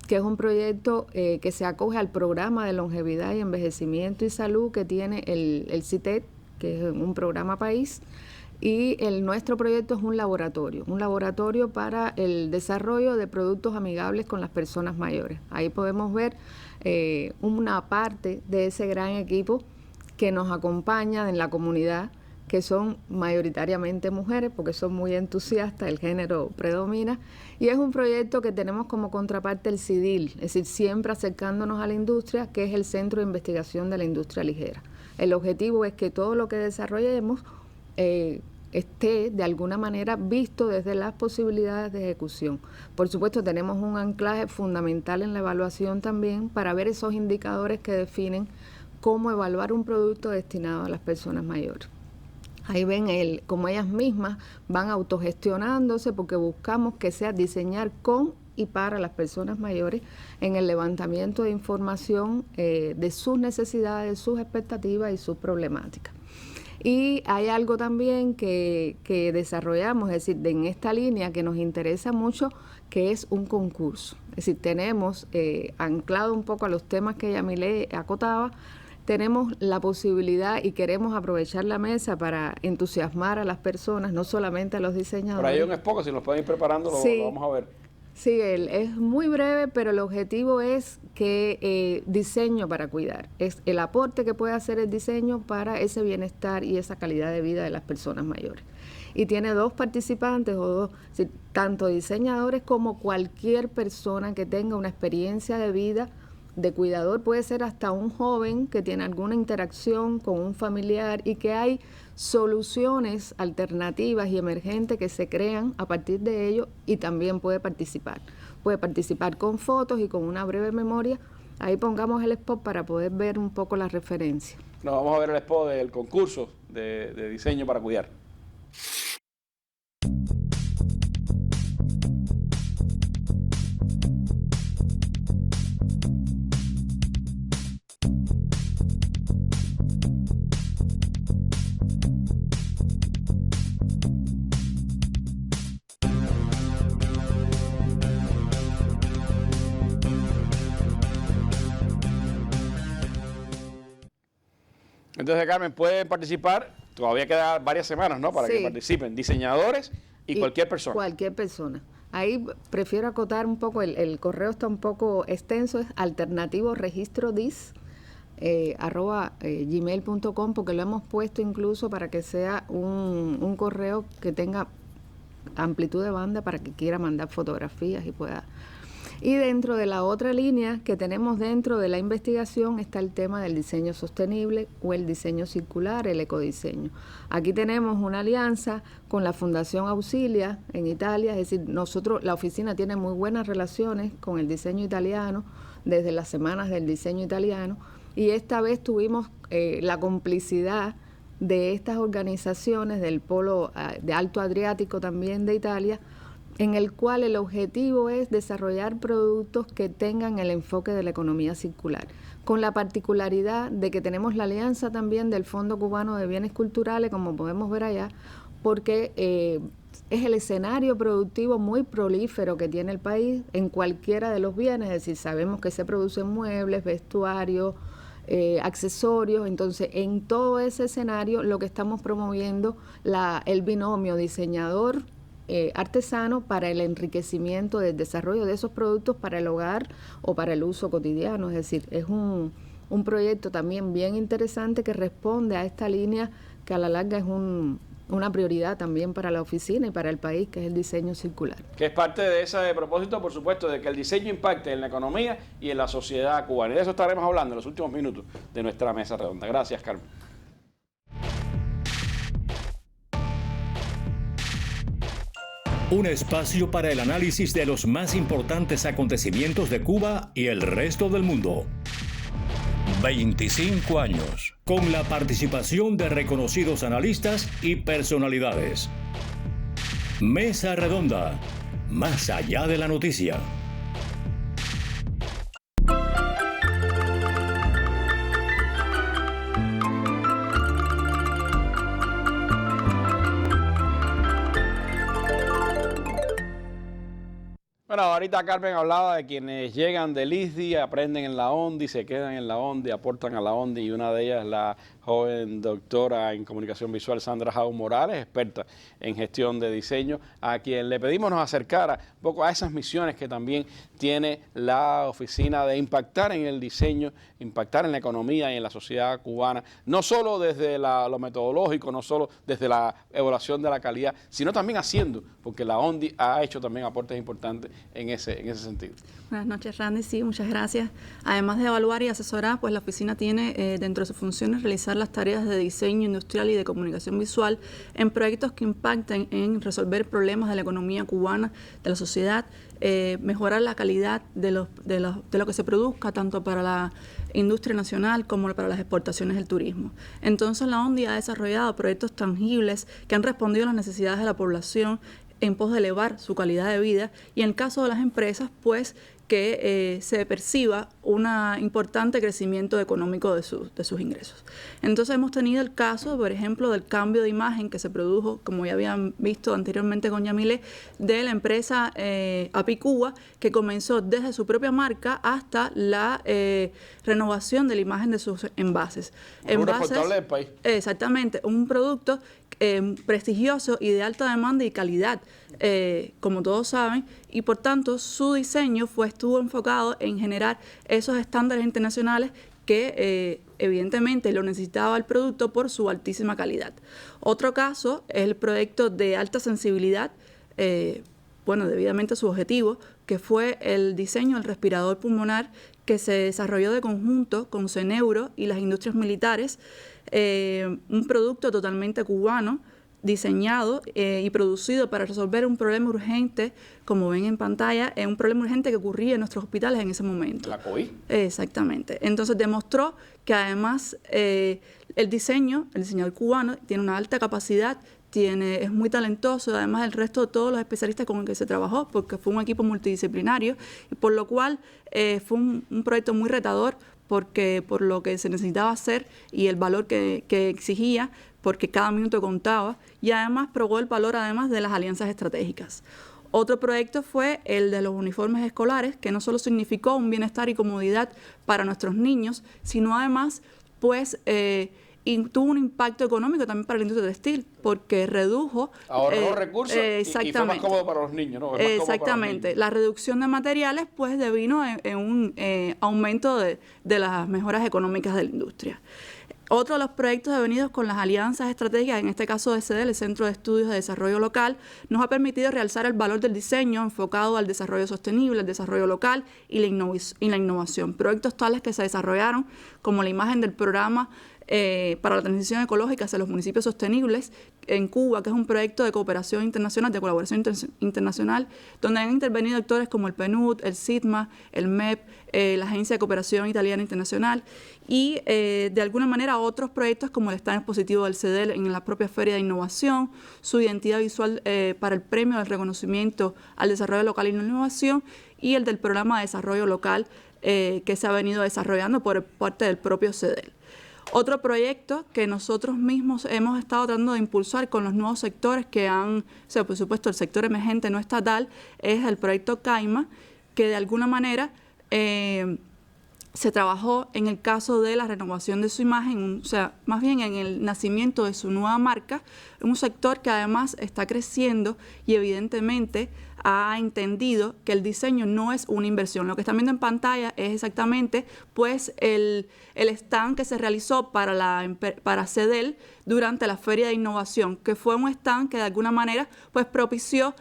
que es un proyecto que se acoge al programa de longevidad y envejecimiento y salud que tiene el CITED, que es un programa país, y nuestro proyecto es un laboratorio para el desarrollo de productos amigables con las personas mayores. Ahí podemos ver una parte de ese gran equipo que nos acompaña en la comunidad, que son mayoritariamente mujeres, porque son muy entusiastas, el género predomina, y es un proyecto que tenemos como contraparte el CIDIL, es decir, siempre acercándonos a la industria, que es el Centro de Investigación de la Industria Ligera. El objetivo es que todo lo que desarrollemos esté de alguna manera visto desde las posibilidades de ejecución. Por supuesto, tenemos un anclaje fundamental en la evaluación también para ver esos indicadores que definen cómo evaluar un producto destinado a las personas mayores. Ahí ven cómo ellas mismas van autogestionándose, porque buscamos que sea diseñar con y para las personas mayores en el levantamiento de información de sus necesidades, sus expectativas y sus problemáticas. Y hay algo también que desarrollamos, es decir, en esta línea que nos interesa mucho, que es un concurso. Es decir, tenemos anclado un poco a los temas que Yamile acotaba, tenemos la posibilidad y queremos aprovechar la mesa para entusiasmar a las personas, no solamente a los diseñadores. Por ahí un poco, si nos pueden ir preparando, lo vamos a ver. Sí, es muy breve, pero el objetivo es que diseño para cuidar. Es el aporte que puede hacer el diseño para ese bienestar y esa calidad de vida de las personas mayores. Y tiene dos participantes, tanto diseñadores como cualquier persona que tenga una experiencia de vida de cuidador, puede ser hasta un joven que tiene alguna interacción con un familiar, y que hay soluciones alternativas y emergentes que se crean a partir de ello, y también puede participar. Puede participar con fotos y con una breve memoria. Ahí pongamos el spot para poder ver un poco la referencia. Nos vamos a ver el spot del concurso de diseño para cuidar. Entonces, Carmen, pueden participar, todavía quedan varias semanas, ¿no? Para que participen diseñadores y cualquier persona. Cualquier persona. Ahí prefiero acotar un poco, el correo está un poco extenso, es alternativoregistrodis @gmail.com, porque lo hemos puesto incluso para que sea un correo que tenga amplitud de banda para que quiera mandar fotografías y pueda. Y dentro de la otra línea que tenemos dentro de la investigación está el tema del diseño sostenible o el diseño circular, el ecodiseño. Aquí tenemos una alianza con la Fundación Auxilia en Italia, es decir, la oficina tiene muy buenas relaciones con el diseño italiano desde las semanas del diseño italiano, y esta vez tuvimos la complicidad de estas organizaciones del Polo de Alto Adriático también de Italia, en el cual el objetivo es desarrollar productos que tengan el enfoque de la economía circular, con la particularidad de que tenemos la alianza también del Fondo Cubano de Bienes Culturales, como podemos ver allá, porque es el escenario productivo muy prolífero que tiene el país en cualquiera de los bienes, es decir, sabemos que se producen muebles, vestuarios, accesorios. Entonces, en todo ese escenario lo que estamos promoviendo el binomio diseñador artesano para el enriquecimiento del desarrollo de esos productos para el hogar o para el uso cotidiano. Es decir, es un proyecto también bien interesante que responde a esta línea que a la larga es una prioridad también para la oficina y para el país, que es el diseño circular. Que es parte de ese propósito, por supuesto, de que el diseño impacte en la economía y en la sociedad cubana. Y de eso estaremos hablando en los últimos minutos de nuestra mesa redonda. Gracias, Carmen. Un espacio para el análisis de los más importantes acontecimientos de Cuba y el resto del mundo. 25 años, con la participación de reconocidos analistas y personalidades. Mesa Redonda, más allá de la noticia. Bueno, ahorita Carmen hablaba de quienes llegan del ISDI, aprenden en la ONDI, se quedan en la ONDI, aportan a la ONDI, y una de ellas es la joven doctora en comunicación visual Sandra Jau Morales, experta en gestión de diseño, a quien le pedimos nos acercara un poco a esas misiones que también tiene la oficina de impactar en el diseño, impactar en la economía y en la sociedad cubana, no solo desde lo metodológico, no solo desde la evaluación de la calidad, sino también haciendo, porque la ONDI ha hecho también aportes importantes en ese sentido. Buenas noches, Randy. Sí, muchas gracias. Además de evaluar y asesorar, pues la oficina tiene dentro de sus funciones realizar las tareas de diseño industrial y de comunicación visual en proyectos que impacten en resolver problemas de la economía cubana, de la sociedad, mejorar la calidad de lo que se produzca, tanto para la industria nacional como para las exportaciones del turismo. Entonces, la ONDI ha desarrollado proyectos tangibles que han respondido a las necesidades de la población en pos de elevar su calidad de vida, y en el caso de las empresas, pues que se perciba un importante crecimiento económico de sus ingresos. Entonces hemos tenido el caso, por ejemplo, del cambio de imagen que se produjo, como ya habían visto anteriormente con Yamile, de la empresa API Cuba, que comenzó desde su propia marca hasta la renovación de la imagen de sus envases. Un responsable del país. Exactamente, un producto prestigioso y de alta demanda y calidad, como todos saben, y por tanto su diseño estuvo enfocado en generar esos estándares internacionales que evidentemente lo necesitaba el producto por su altísima calidad. Otro caso es el proyecto de alta sensibilidad, debidamente a su objetivo, que fue el diseño del respirador pulmonar que se desarrolló de conjunto con CENEURO y las industrias militares, un producto totalmente cubano, diseñado y producido para resolver un problema urgente, como ven en pantalla, es un problema urgente que ocurría en nuestros hospitales en ese momento. ¿La COVID? Exactamente. Entonces demostró que además el diseñador cubano tiene una alta capacidad, es muy talentoso, además del resto de todos los especialistas con los que se trabajó, porque fue un equipo multidisciplinario, y por lo cual fue un proyecto muy retador, porque por lo que se necesitaba hacer y el valor que exigía, porque cada minuto contaba, y además probó el valor además de las alianzas estratégicas. Otro proyecto fue el de los uniformes escolares, que no solo significó un bienestar y comodidad para nuestros niños, sino además pues y tuvo un impacto económico también para la industria textil, porque redujo... Ahorró recursos y fue más cómodo para los niños, ¿no? Exactamente. La reducción de materiales pues devino en un aumento de las mejoras económicas de la industria. Otro de los proyectos devenidos con las alianzas estratégicas, en este caso de CEDEL, el Centro de Estudios de Desarrollo Local, nos ha permitido realzar el valor del diseño enfocado al desarrollo sostenible, el desarrollo local y la innovación. Proyectos tales que se desarrollaron como la imagen del programa para la transición ecológica hacia los municipios sostenibles en Cuba, que es un proyecto de cooperación internacional, de colaboración internacional, donde han intervenido actores como el PNUD, el SITMA, el MEP, la Agencia de Cooperación Italiana Internacional y de alguna manera otros proyectos como el stand expositivo del CEDEL en la propia Feria de Innovación, su identidad visual para el premio del reconocimiento al desarrollo local y la innovación y el del programa de desarrollo local que se ha venido desarrollando por parte del propio CEDEL. Otro proyecto que nosotros mismos hemos estado tratando de impulsar con los nuevos sectores que han, o sea, por supuesto, el sector emergente no estatal, es el proyecto CAIMA, que de alguna manera se trabajó en el caso de la renovación de su imagen, o sea, más bien en el nacimiento de su nueva marca, un sector que además está creciendo y evidentemente ha entendido que el diseño no es una inversión. Lo que están viendo en pantalla es exactamente pues el stand que se realizó para CEDEL durante la Feria de Innovación, que fue un stand que de alguna manera pues propició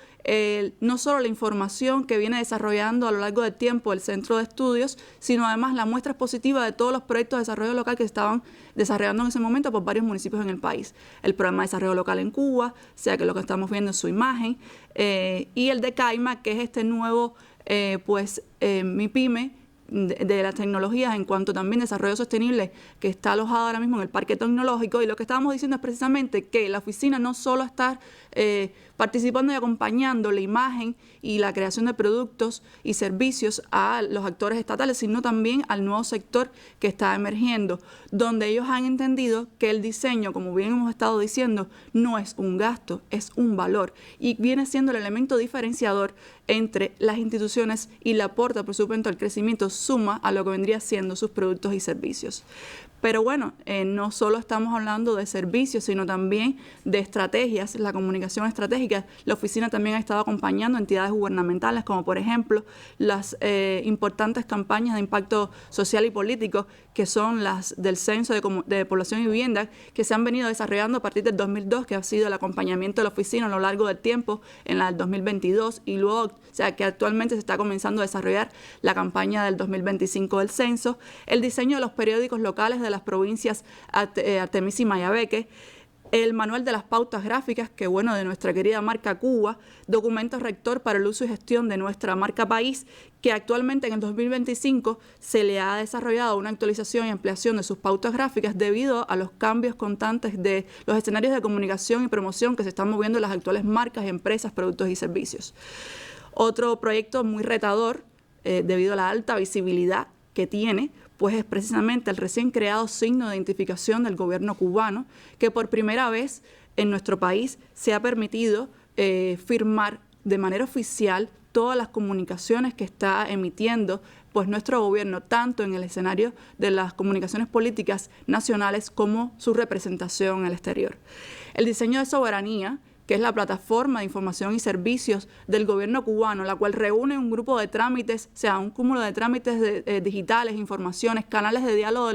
no solo la información que viene desarrollando a lo largo del tiempo el Centro de Estudios, sino además la muestra expositiva de todos los proyectos de desarrollo local que estaban desarrollando en ese momento por varios municipios en el país. El programa de desarrollo local en Cuba, o sea que lo que estamos viendo es su imagen, y el de CAIMA, que es este nuevo MIPYME de las tecnologías en cuanto también desarrollo sostenible que está alojado ahora mismo en el parque tecnológico. Y lo que estábamos diciendo es precisamente que la oficina no solo está participando y acompañando la imagen y la creación de productos y servicios a los actores estatales, sino también al nuevo sector que está emergiendo, donde ellos han entendido que el diseño, como bien hemos estado diciendo, no es un gasto, es un valor y viene siendo el elemento diferenciador entre las instituciones y le aporta, por supuesto, al crecimiento, suma a lo que vendría siendo sus productos y servicios. Pero bueno, no solo estamos hablando de servicios, sino también de estrategias, la comunicación estratégica. La oficina también ha estado acompañando entidades gubernamentales, como por ejemplo las importantes campañas de impacto social y político, que son las del Censo de Población y Vivienda, que se han venido desarrollando a partir del 2002, que ha sido el acompañamiento de la oficina a lo largo del tiempo, en la del 2022, y luego, o sea, que actualmente se está comenzando a desarrollar la campaña del 2025 del censo, el diseño de los periódicos locales de las provincias Artemisa y Mayabeque, el manual de las pautas gráficas, que bueno, de nuestra querida marca Cuba, documento rector para el uso y gestión de nuestra marca país, que actualmente en el 2025 se le ha desarrollado una actualización y ampliación de sus pautas gráficas debido a los cambios constantes de los escenarios de comunicación y promoción que se están moviendo en las actuales marcas, empresas, productos y servicios. Otro proyecto muy retador, debido a la alta visibilidad que tiene, pues es precisamente el recién creado signo de identificación del gobierno cubano, que por primera vez en nuestro país se ha permitido firmar de manera oficial todas las comunicaciones que está emitiendo pues nuestro gobierno, tanto en el escenario de las comunicaciones políticas nacionales como su representación en el exterior. El diseño de soberanía, que es la plataforma de información y servicios del gobierno cubano, la cual reúne un grupo de trámites, o sea, un cúmulo de trámites digitales, informaciones, canales de diálogo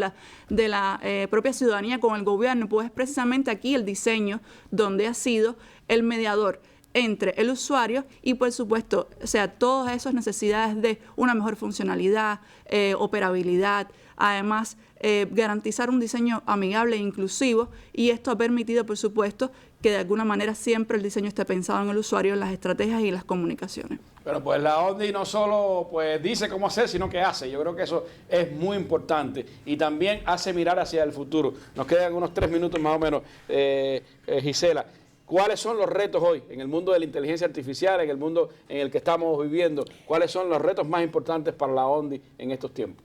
de la propia ciudadanía con el gobierno, pues es precisamente aquí el diseño donde ha sido el mediador entre el usuario y, por supuesto, o sea, todas esas necesidades de una mejor funcionalidad, operabilidad, además garantizar un diseño amigable e inclusivo, y esto ha permitido, por supuesto, que de alguna manera siempre el diseño esté pensado en el usuario, en las estrategias y en las comunicaciones. Pero pues la ONDI no solo pues dice cómo hacer, sino que hace. Yo creo que eso es muy importante y también hace mirar hacia el futuro. Nos quedan unos 3 minutos más o menos, Gisela. ¿Cuáles son los retos hoy en el mundo de la inteligencia artificial, en el mundo en el que estamos viviendo? ¿Cuáles son los retos más importantes para la ONDI en estos tiempos?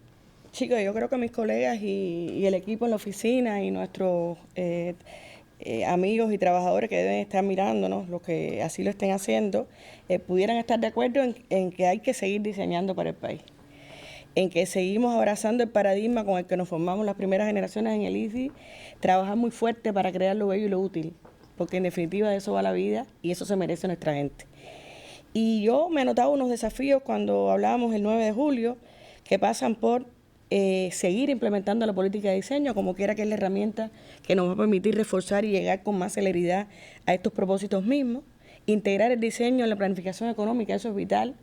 Chicos, yo creo que mis colegas y el equipo en la oficina y nuestros amigos y trabajadores que deben estar mirándonos, los que así lo estén haciendo, pudieran estar de acuerdo en que hay que seguir diseñando para el país. en que seguimos abrazando el paradigma con el que nos formamos las primeras generaciones en el ICSI, trabajar muy fuerte para crear lo bello y lo útil, porque en definitiva de eso va la vida y eso se merece nuestra gente. Y yo me he notado unos desafíos cuando hablábamos el 9 de julio, que pasan por seguir implementando la política de diseño, como quiera que es la herramienta que nos va a permitir reforzar y llegar con más celeridad a estos propósitos mismos, integrar el diseño en la planificación económica, eso es vital,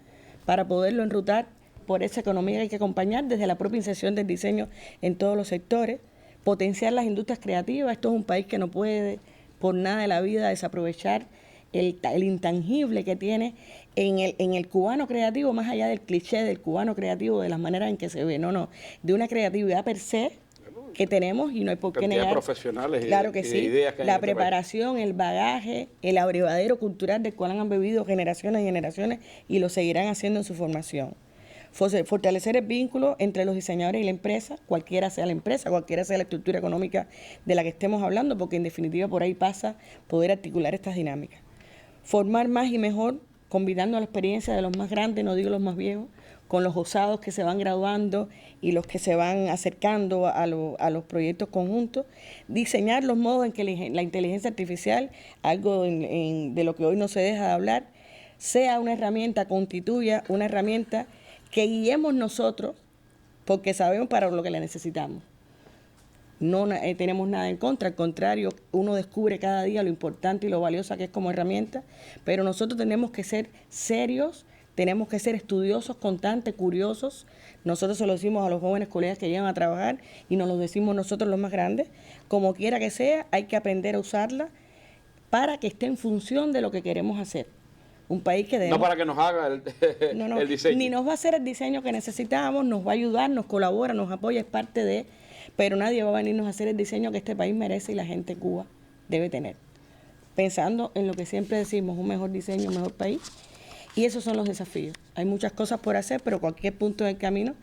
para poderlo enrutar por esa economía que hay que acompañar desde la propia inserción del diseño en todos los sectores, potenciar las industrias creativas. Esto es un país que no puede por nada de la vida desaprovechar el intangible que tiene en el cubano creativo, más allá del cliché del cubano creativo, de las maneras en que se ve, de una creatividad per se que tenemos y no hay por qué negar. Profesionales claro que sí, ideas que la preparación, el bagaje, el abrevadero cultural del cual han bebido generaciones y generaciones y lo seguirán haciendo en su formación. Fortalecer el vínculo entre los diseñadores y la empresa, cualquiera sea la empresa, cualquiera sea la estructura económica de la que estemos hablando, porque en definitiva por ahí pasa poder articular estas dinámicas. Formar más y mejor, combinando la experiencia de los más grandes, no digo los más viejos, con los osados que se van graduando y los que se van acercando a los proyectos conjuntos, diseñar los modos en que la inteligencia artificial, algo de lo que hoy no se deja de hablar, sea una herramienta, constituya una herramienta que guiemos nosotros, porque sabemos para lo que la necesitamos. No tenemos nada en contra, al contrario, uno descubre cada día lo importante y lo valiosa que es como herramienta, pero nosotros tenemos que ser serios, tenemos que ser estudiosos, constantes, curiosos. Nosotros se lo decimos a los jóvenes colegas que llegan a trabajar y nos lo decimos nosotros los más grandes. Como quiera que sea, hay que aprender a usarla para que esté en función de lo que queremos hacer. Un país que debemos... No para que nos haga el diseño. Ni nos va a hacer el diseño que necesitamos, nos va a ayudar, nos colabora, nos apoya, es parte de... Pero nadie va a venirnos a hacer el diseño que este país merece y la gente de Cuba debe tener. Pensando en lo que siempre decimos, un mejor diseño, un mejor país. Y esos son los desafíos. Hay muchas cosas por hacer, pero cualquier punto del camino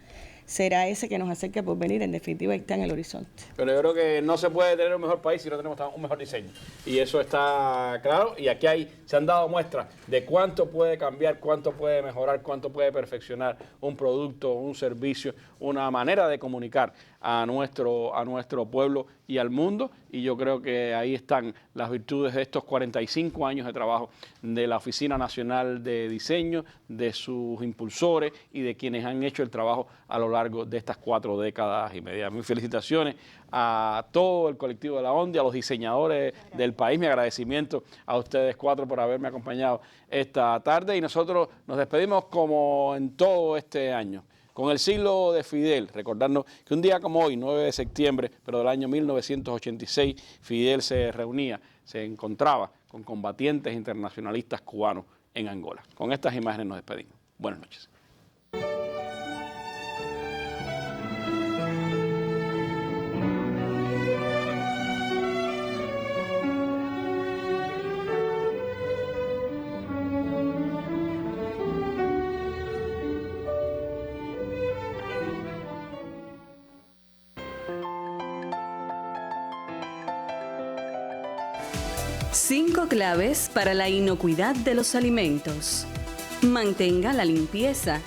será ese que nos acerque por venir. En definitiva, está en el horizonte. Pero yo creo que no se puede tener un mejor país si no tenemos un mejor diseño. Y eso está claro. Y aquí se han dado muestras de cuánto puede cambiar, cuánto puede mejorar, cuánto puede perfeccionar un producto, un servicio, una manera de comunicar a nuestro pueblo y al mundo. Y yo creo que ahí están las virtudes de estos 45 años de trabajo de la Oficina Nacional de Diseño, de sus impulsores y de quienes han hecho el trabajo a lo largo de estas 4 décadas y media. Mis felicitaciones a todo el colectivo de la ONDI, a los diseñadores del país. Mi agradecimiento a ustedes 4 por haberme acompañado esta tarde. Y nosotros nos despedimos como en todo este año, con el siglo de Fidel, recordando que un día como hoy, 9 de septiembre, pero del año 1986, Fidel se encontraba con combatientes internacionalistas cubanos en Angola. Con estas imágenes nos despedimos. Buenas noches. Cinco claves para la inocuidad de los alimentos. Mantenga la limpieza